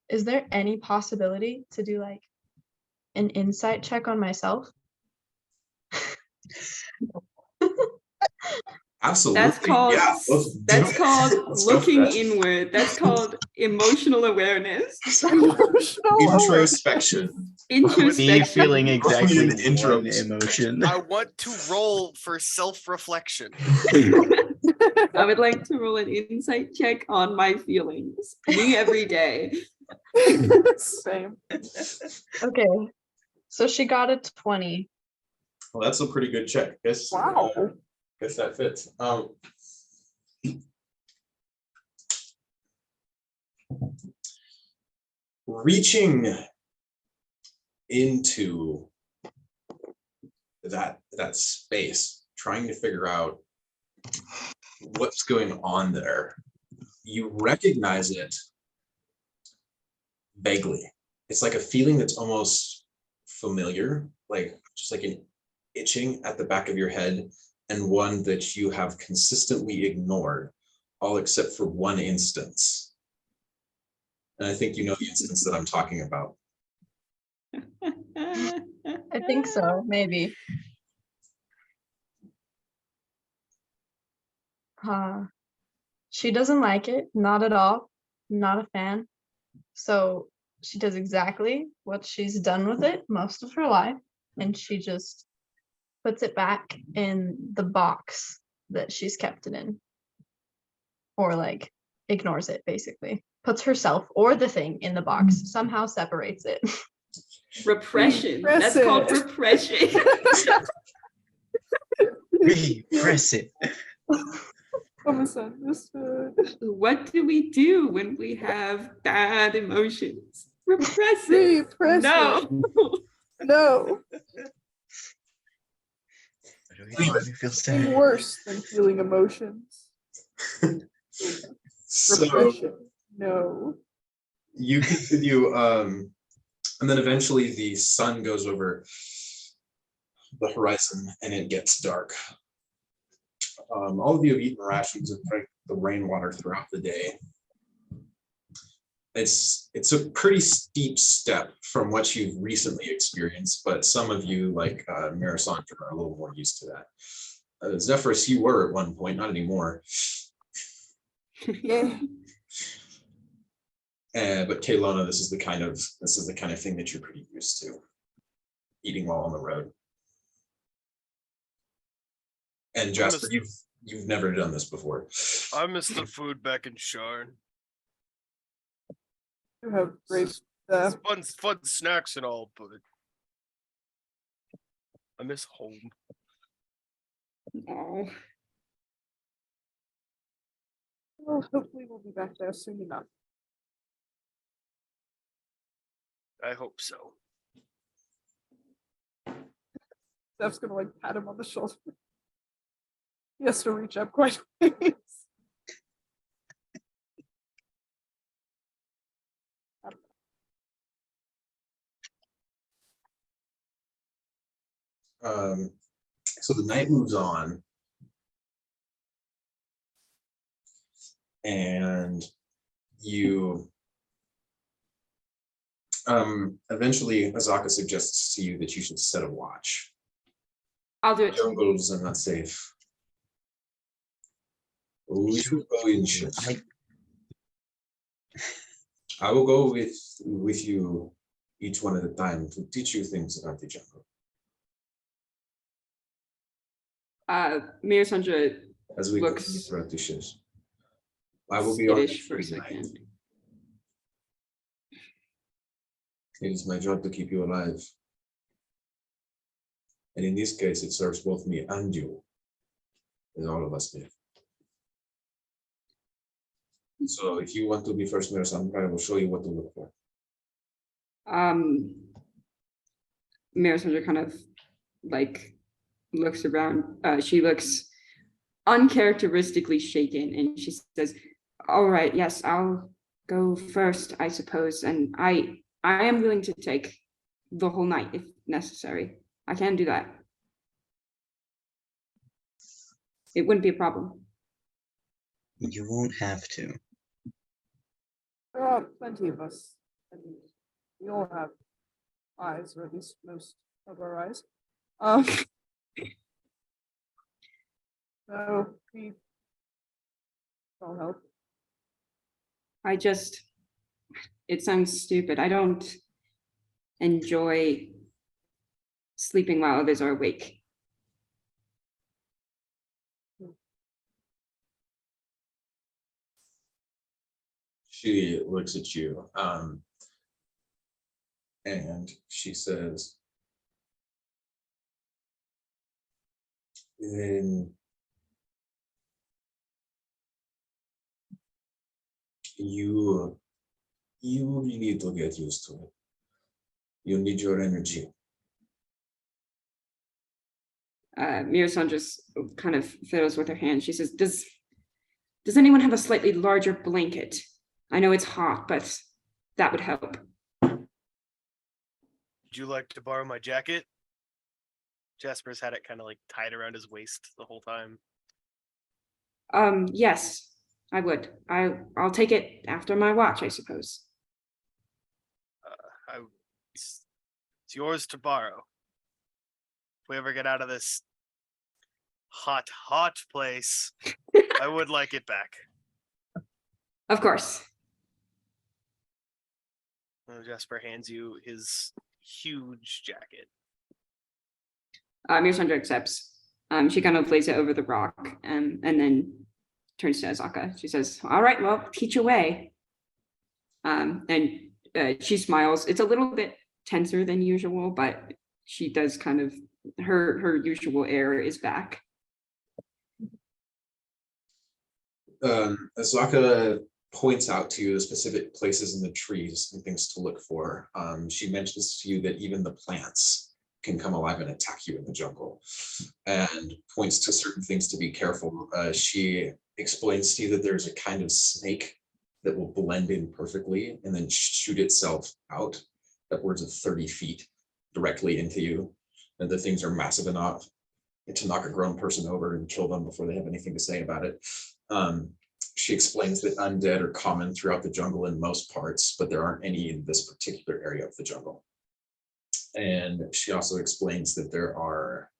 Is there any possibility to do like an insight check on myself? Absolutely. That's called Yeah, let's do that's it. called Let's go for looking that. inward. That's called emotional awareness. Introspection. Me Introspection. feeling exactly an one intros. emotion. I want to roll for self-reflection. I would like to roll an insight check on my feelings. Me every day. Same. Okay, so she got a 20. Well, that's a pretty good check. Guess, Wow. guess that fits. Reaching into that space, trying to figure out what's going on there, you recognize it vaguely. It's like a feeling that's almost familiar, like just like an itching at the back of your head, and one that you have consistently ignored, all except for one instance. And I think you know the instance that I'm talking about. I think so, maybe. She doesn't like it, not at all, not a fan. So she does exactly what she's done with it most of her life, and she just puts it back in the box that she's kept it in. Or like ignores it, basically. Puts herself or the thing in the box, somehow separates it. Repression. Repress That's called it. repression. Press it. Misunderstood. What do we do when we have bad emotions? Repress it. Repress No. No. What do we feel Something sad? worse than feeling emotions. So Repression. No. you continue, and then eventually the sun goes over the horizon and it gets dark. All of you have eaten rations and drank the rainwater throughout the day. It's a pretty steep step from what you've recently experienced, but some of you, like Mirasandra, are a little more used to that. Zephyrus, you were at one point, not anymore. Yeah. But Caylona, this is the kind of thing that you're pretty used to, eating while on the road. And Jasper, you've never done this before. I miss the food back in Sharn. You have great It's fun snacks and all, but I miss home. Oh, well, hopefully we'll be back there soon enough. I hope so. Zeph's gonna like pat him on the shoulder. He has to reach up quite a ways. So the night moves on, and you eventually Azaka suggests to you that you should set a watch. I'll do it. Jungles are not safe. We should go in shifts. I will go with you each one at a time to teach you things about the jungle. Mirasandra As we looks continue throughout the shifts. I will be on skittish for a tonight. second. It is my job to keep you alive. And in this case, it serves both me and you, as all of us do. So if you want to be first, Mirasandra, I will show you what to look for. Mirasandra kind of like looks around. She looks uncharacteristically shaken, and she says, "All right, yes, I'll go first, I suppose. And I am willing to take the whole night if necessary. I can do that. It wouldn't be a problem." You won't have to. There are plenty of us. And we all have eyes, or at least most of our eyes. So we all help. It sounds stupid. I don't enjoy sleeping while others are awake. She looks at you and she says, then you need to get used to it. You need your energy. Mirasandra just kind of fiddles with her hand. She says, does anyone have a slightly larger blanket? I know it's hot, but that would help. Would you like to borrow my jacket? Jasper's had it kind of like tied around his waist the whole time. Yes, I would. I'll take it after my watch, I suppose. It's yours to borrow. If we ever get out of this hot place, I would like it back. Of course. Jasper hands you his huge jacket. Mirasandra accepts. She kind of lays it over the rock and then turns to Azaka. She says, "All right, well, teach away." And she smiles. It's a little bit tenser than usual, but she does kind of, her usual air is back. Azaka points out to you the specific places in the trees and things to look for. She mentions to you that even the plants can come alive and attack you in the jungle, and points to certain things to be careful. She explains to you that there's a kind of snake that will blend in perfectly and then shoot itself out upwards of 30 feet directly into you. And the things are massive enough to knock a grown person over and kill them before they have anything to say about it. She explains that undead are common throughout the jungle in most parts, but there aren't any in this particular area of the jungle. And she also explains that there are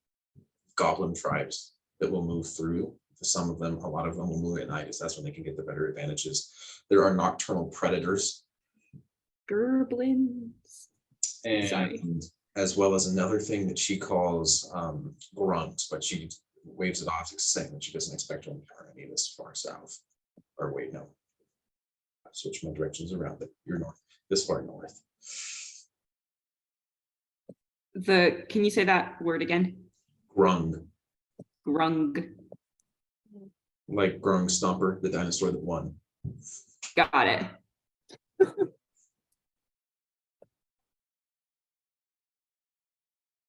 goblin tribes that will move through. Some of them, a lot of them will move at night, as that's when they can get the better advantages. There are nocturnal predators. Gerblins. And Sorry. as well as another thing that she calls grunts, but she waves it off, saying that she doesn't expect to encounter any this far south. Or wait, no. I switched my directions around, but you're north, this far north. Can you say that word again? Grung, Grung. like Grung Stomper, the dinosaur that won. Got it.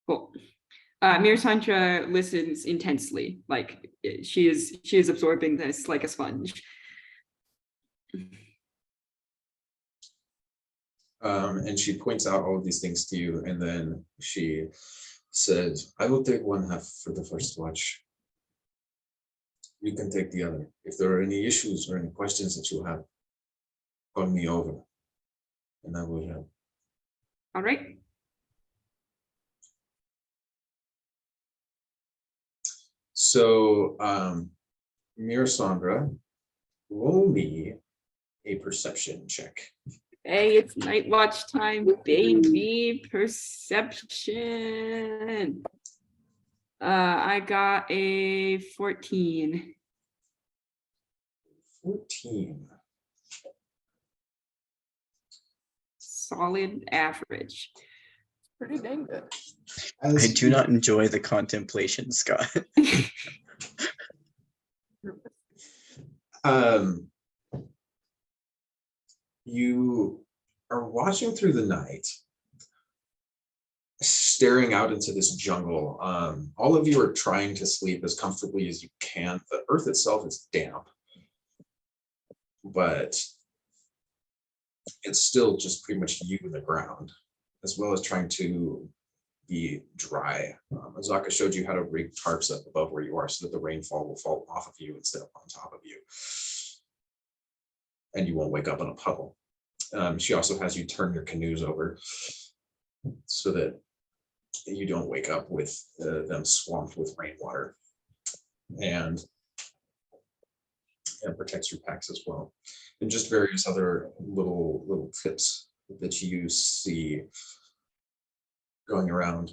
Cool. Mirasandra listens intensely, like she is absorbing this like a sponge. And she points out all of these things to you, and then she says, I will take one half for the first watch. You can take the other. If there are any issues or any questions that you have, call me over, and I will help. All right. So, Mirasandra, roll me a perception check. Hey, it's night watch time, baby. Perception. I got a 14. 14. Solid average. Pretty dang good. I do not enjoy the contemplation, Scott. You are watching through the night, staring out into this jungle. All of you are trying to sleep as comfortably as you can. The earth itself is damp, but it's still just pretty much you in the ground, as well as trying to be dry. Azaka showed you how to rig tarps up above where you are so that the rainfall will fall off of you instead of on top of you. And you won't wake up in a puddle. She also has you turn your canoes over so that you don't wake up with them swamped with rainwater, and protects your packs as well. And just various other little tips that you see going around.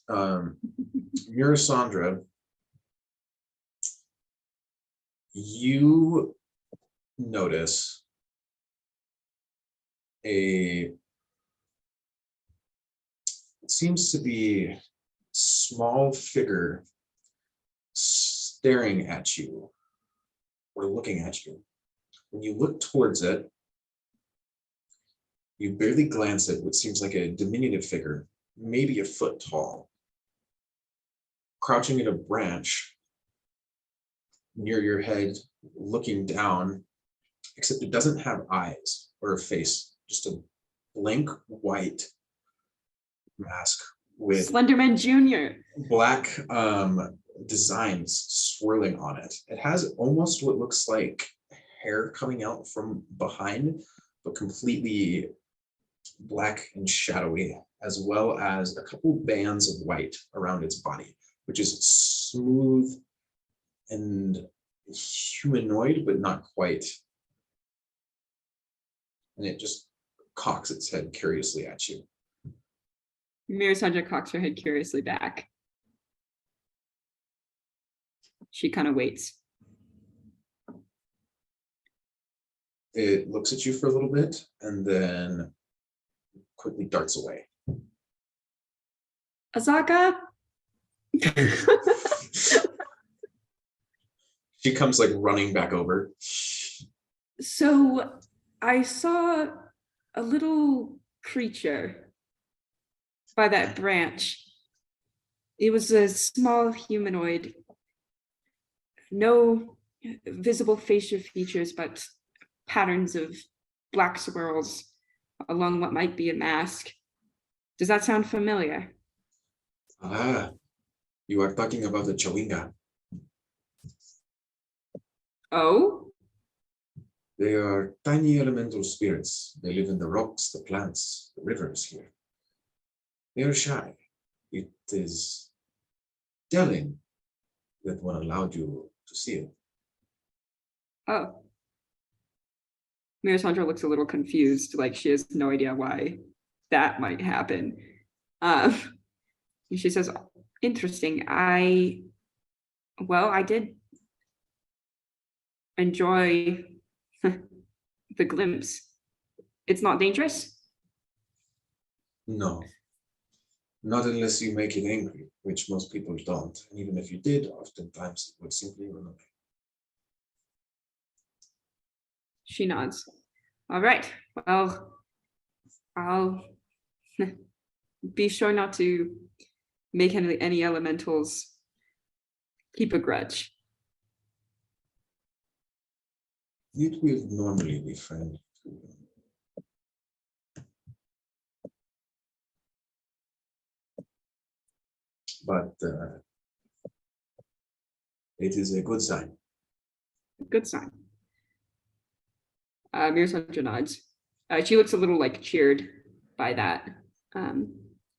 Mirasandra, you notice it seems to be small figure staring at you or looking at you. When you look towards it, you barely glance at what seems like a diminutive figure, maybe a foot tall, crouching in a branch near your head, looking down, except it doesn't have eyes or a face, just a blank white mask with Slenderman Jr. black designs swirling on it. It has almost what looks like hair coming out from behind, but completely black and shadowy, as well as a couple bands of white around its body, which is smooth and humanoid, but not quite. And it just cocks its head curiously at you. Mirasandra cocks her head curiously back. She kind of waits. It looks at you for a little bit and then quickly darts away. Azaka? She comes like running back over. So I saw a little creature by that branch. It was a small humanoid. No visible facial features, but patterns of black swirls along what might be a mask. Does that sound familiar? Ah, You are talking about the Chawinga. Oh, They are tiny elemental spirits. They live in the rocks, the plants, the rivers here. They are shy. It is telling that one allowed you to see it. oh. Mirasandra looks a little confused, like she has no idea why that might happen. She says, interesting. I did enjoy the glimpse. It's not dangerous? No. Not unless you make it angry, which most people don't. And even if you did, oftentimes it would simply run away. She nods. All right. Well, I'll be sure not to make any elementals keep a grudge. It will normally be friendly to you. But it is a good sign. Good sign. Mirasandra nods. She looks a little like cheered by that.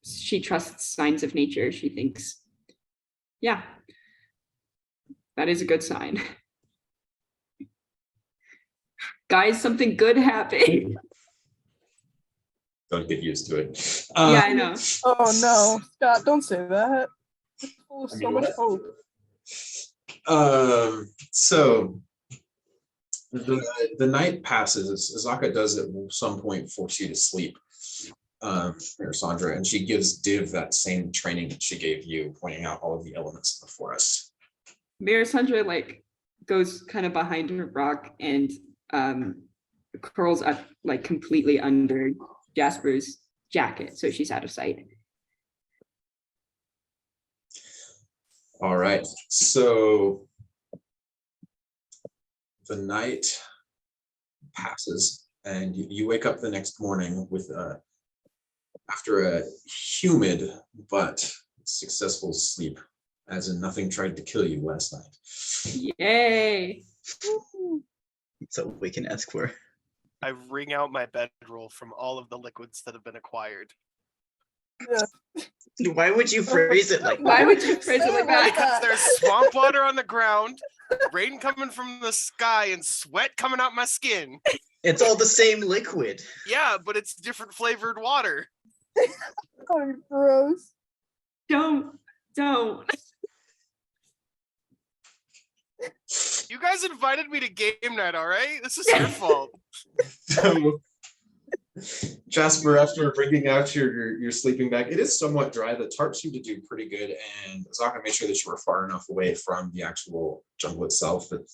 She trusts signs of nature. She thinks, yeah, that is a good sign. Guys, something good happened. Don't get used to it. Yeah, I know. Oh no, Scott, don't say that. It's full of I so mean, much what? hope. So the night passes. Azaka does at some point force you to sleep, Mirasandra, and she gives Div that same training that she gave you, pointing out all of the elements of the forest. Mirasandra like goes kind of behind her rock and curls up like completely under Jasper's jacket, so she's out of sight. All right, so the night passes, and you wake up the next morning with after a humid but successful sleep, as in nothing tried to kill you last night. Yay! That's all we can ask for. I wring out my bedroll from all of the liquids that have been acquired. Yeah. Why would you phrase it like Why that? would you phrase it like that? Because there's swamp water on the ground, rain coming from the sky, and sweat coming out my skin. It's all the same liquid. Yeah, but it's different flavored water. Oh, gross. Don't. You guys invited me to game night, all right? This is your fault. So, Jasper, after bringing out your sleeping bag, it is somewhat dry. The tarp seemed to do pretty good, and Azaka made sure that you were far enough away from the actual jungle itself that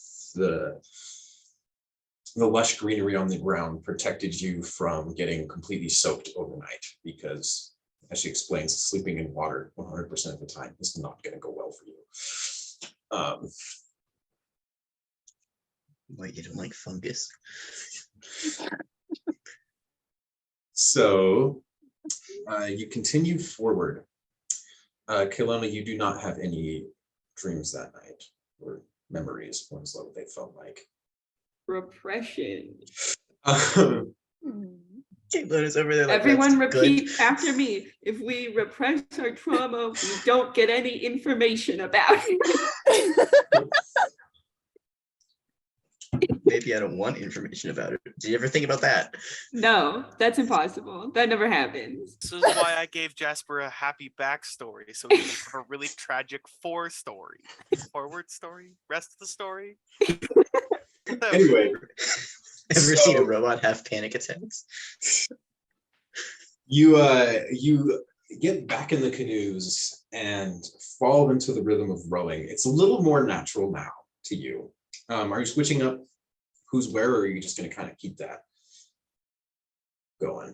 the lush greenery on the ground protected you from getting completely soaked overnight, because, as she explains, sleeping in water 100% of the time is not going to go well for you. Wait, you don't like fungus? So you continue forward. Caylona, you do not have any dreams that night or memories. What they felt like. Repression. Caitlin is over there like, Everyone "That's repeat good." after me. If we repress our trauma, we don't get any information about it. Maybe I don't want information about it. Did you ever think about that? No, that's impossible. That never happens. This is why I gave Jasper a happy backstory, so we can have a really tragic forward story. Rest of the story. Anyway, Ever seen a robot have panic attacks? you get back in the canoes and fall into the rhythm of rowing. It's a little more natural now to you. Are you switching up who's where, or are you just going to kind of keep that going?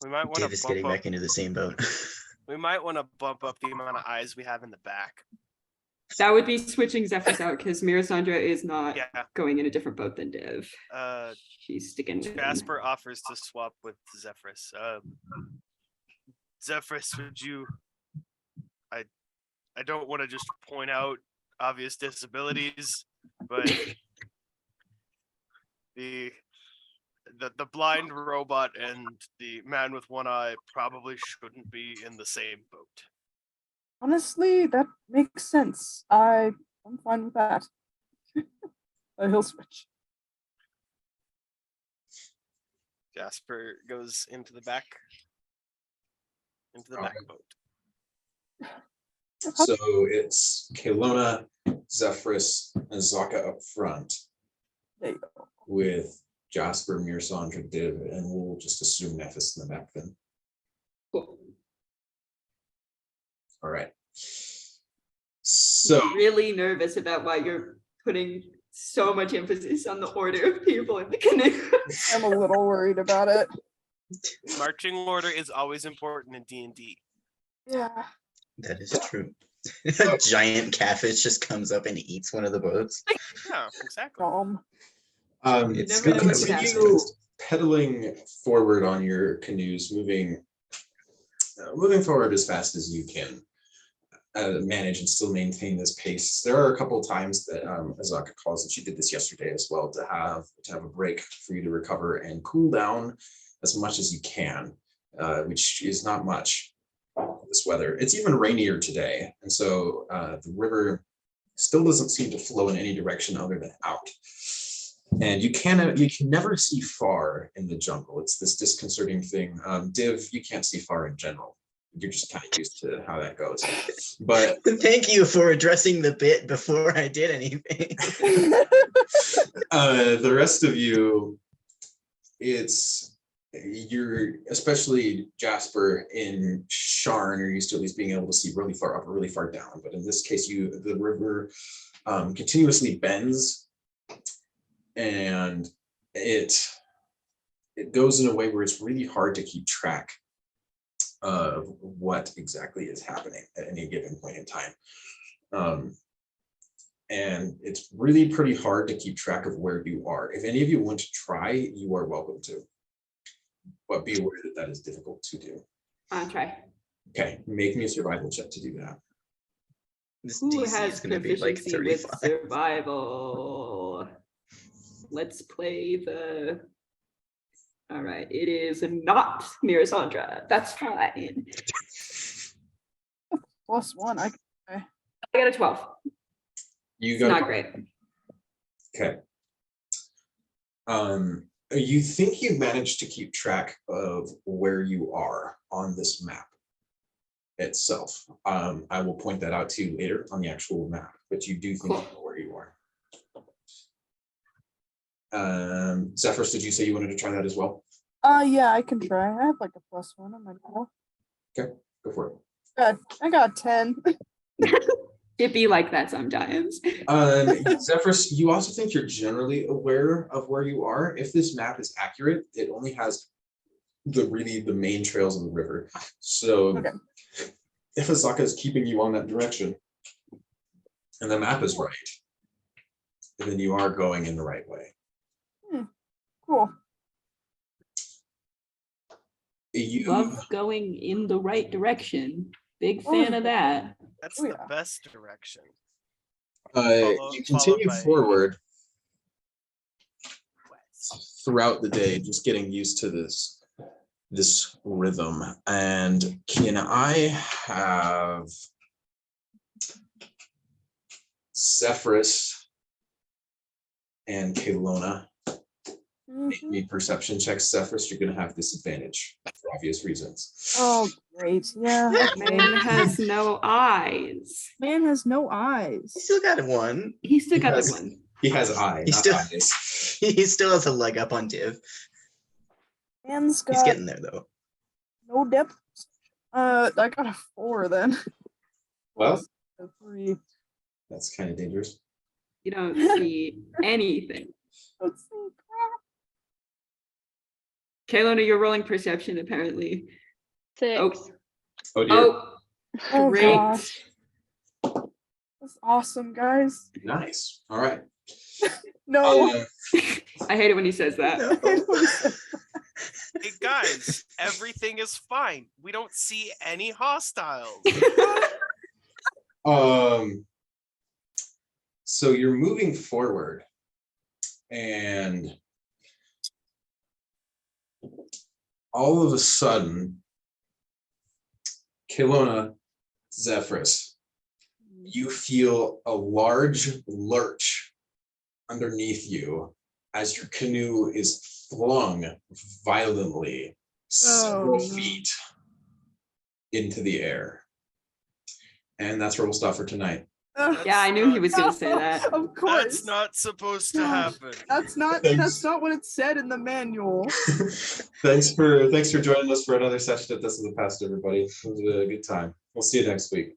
We might want David's to getting bump back into the same boat. We might want to bump up the amount of eyes we have in the back. That would be switching Zephyrus out because Mirasandra is not Yeah. going in a different boat than Div. Uh, She's sticking with him. Jasper offers to swap with Zephyrus. Zephyrus, would you I don't want to just point out obvious disabilities, but the blind robot and the man with one eye probably shouldn't be in the same boat. Honestly, that makes sense. I'm fine with that. He'll switch. Jasper goes into the back boat. So it's Caylona, Zephyrus, and Zaka up front There you go. with Jasper, Mirasandra, Div, and we'll just assume Nephis in the back then. Cool. All right. So Really nervous about why you're putting so much emphasis on the order of people in the canoe. I'm a little worried about it. Marching order is always important in D&D. Yeah. That is true. A giant catfish just comes up and eats one of the boats. Yeah, exactly. You It's never know what gonna could be continue fast. pedaling forward on your canoes, moving forward as fast as you can. Manage and still maintain this pace. There are a couple of times that Azaka calls, and she did this yesterday as well, to have a break for you to recover and cool down as much as you can, which is not much this weather. It's even rainier today, and so the river still doesn't seem to flow in any direction other than out. And you can never see far in the jungle. It's this disconcerting thing. Div, you can't see far in general. You're just kind of used to how that goes. But Thank you for addressing the bit before I did anything. the rest of you, you're, especially Jasper in Sharn, you're used to at least being able to see really far up or really far down. But in this case, the river continuously bends, and it goes in a way where it's really hard to keep track of what exactly is happening at any given point in time. And it's really pretty hard to keep track of where you are. If any of you want to try, you are welcome to. But be aware that that is difficult to do. I'll try. Okay, make me a survival check to do that. This Who DC is has going to be like proficiency with 35. survival? Let's play the. All right, it is not Mirasandra. That's fine. +1. I got a 12. You It's got not great. Okay. You think you managed to keep track of where you are on this map itself. I will point that out to you later on the actual map, but you do think Cool. you know where you are. Zephyrus, did you say you wanted to try that as well? Yeah, I can try. I have like a +1 on my roll. Okay, go for it. Good. I got 10. It be like that sometimes. Zephyrus, you also think you're generally aware of where you are. If this map is accurate, it only has the main trails of the river. So Okay. if Azaka is keeping you on that direction and the map is right, then you are going in the right way. Cool. You Love going in the right direction. Big fan of that. That's Oh, the yeah. best direction. you continue by- forward throughout the day, just getting used to this rhythm. And can I have Zephyrus and Caylona make me perception checks? Zephyrus, you're going to have disadvantage for obvious reasons. Oh, great. Yeah. Man has no eyes. Man has no eyes. He still got one. He still He got has- the one. He has eye, He not still- eyes. He still has a leg up on Div. Man's He's got getting there though. no depth. I got a 4 then. Well, A 3. that's kind of dangerous. You don't see anything. Let's see. Kaylona, you're rolling perception apparently. 6. Oh, Oh dear. oh, Oh great. gosh. That's awesome, guys. Nice. All right. No. I hate it when he says that. No. Hey guys, everything is fine. We don't see any hostiles. So you're moving forward, and all of a sudden, Caylona, Zephyrus, you feel a large lurch underneath you as your canoe is flung violently several Oh, no. feet into the air. And that's where we'll stop for tonight. Yeah, I knew he was gonna say that. Of course. That's not supposed to happen. That's not what it said in the manual. Thanks for joining us for another session at This is the Past, everybody. It was a good time. We'll see you next week.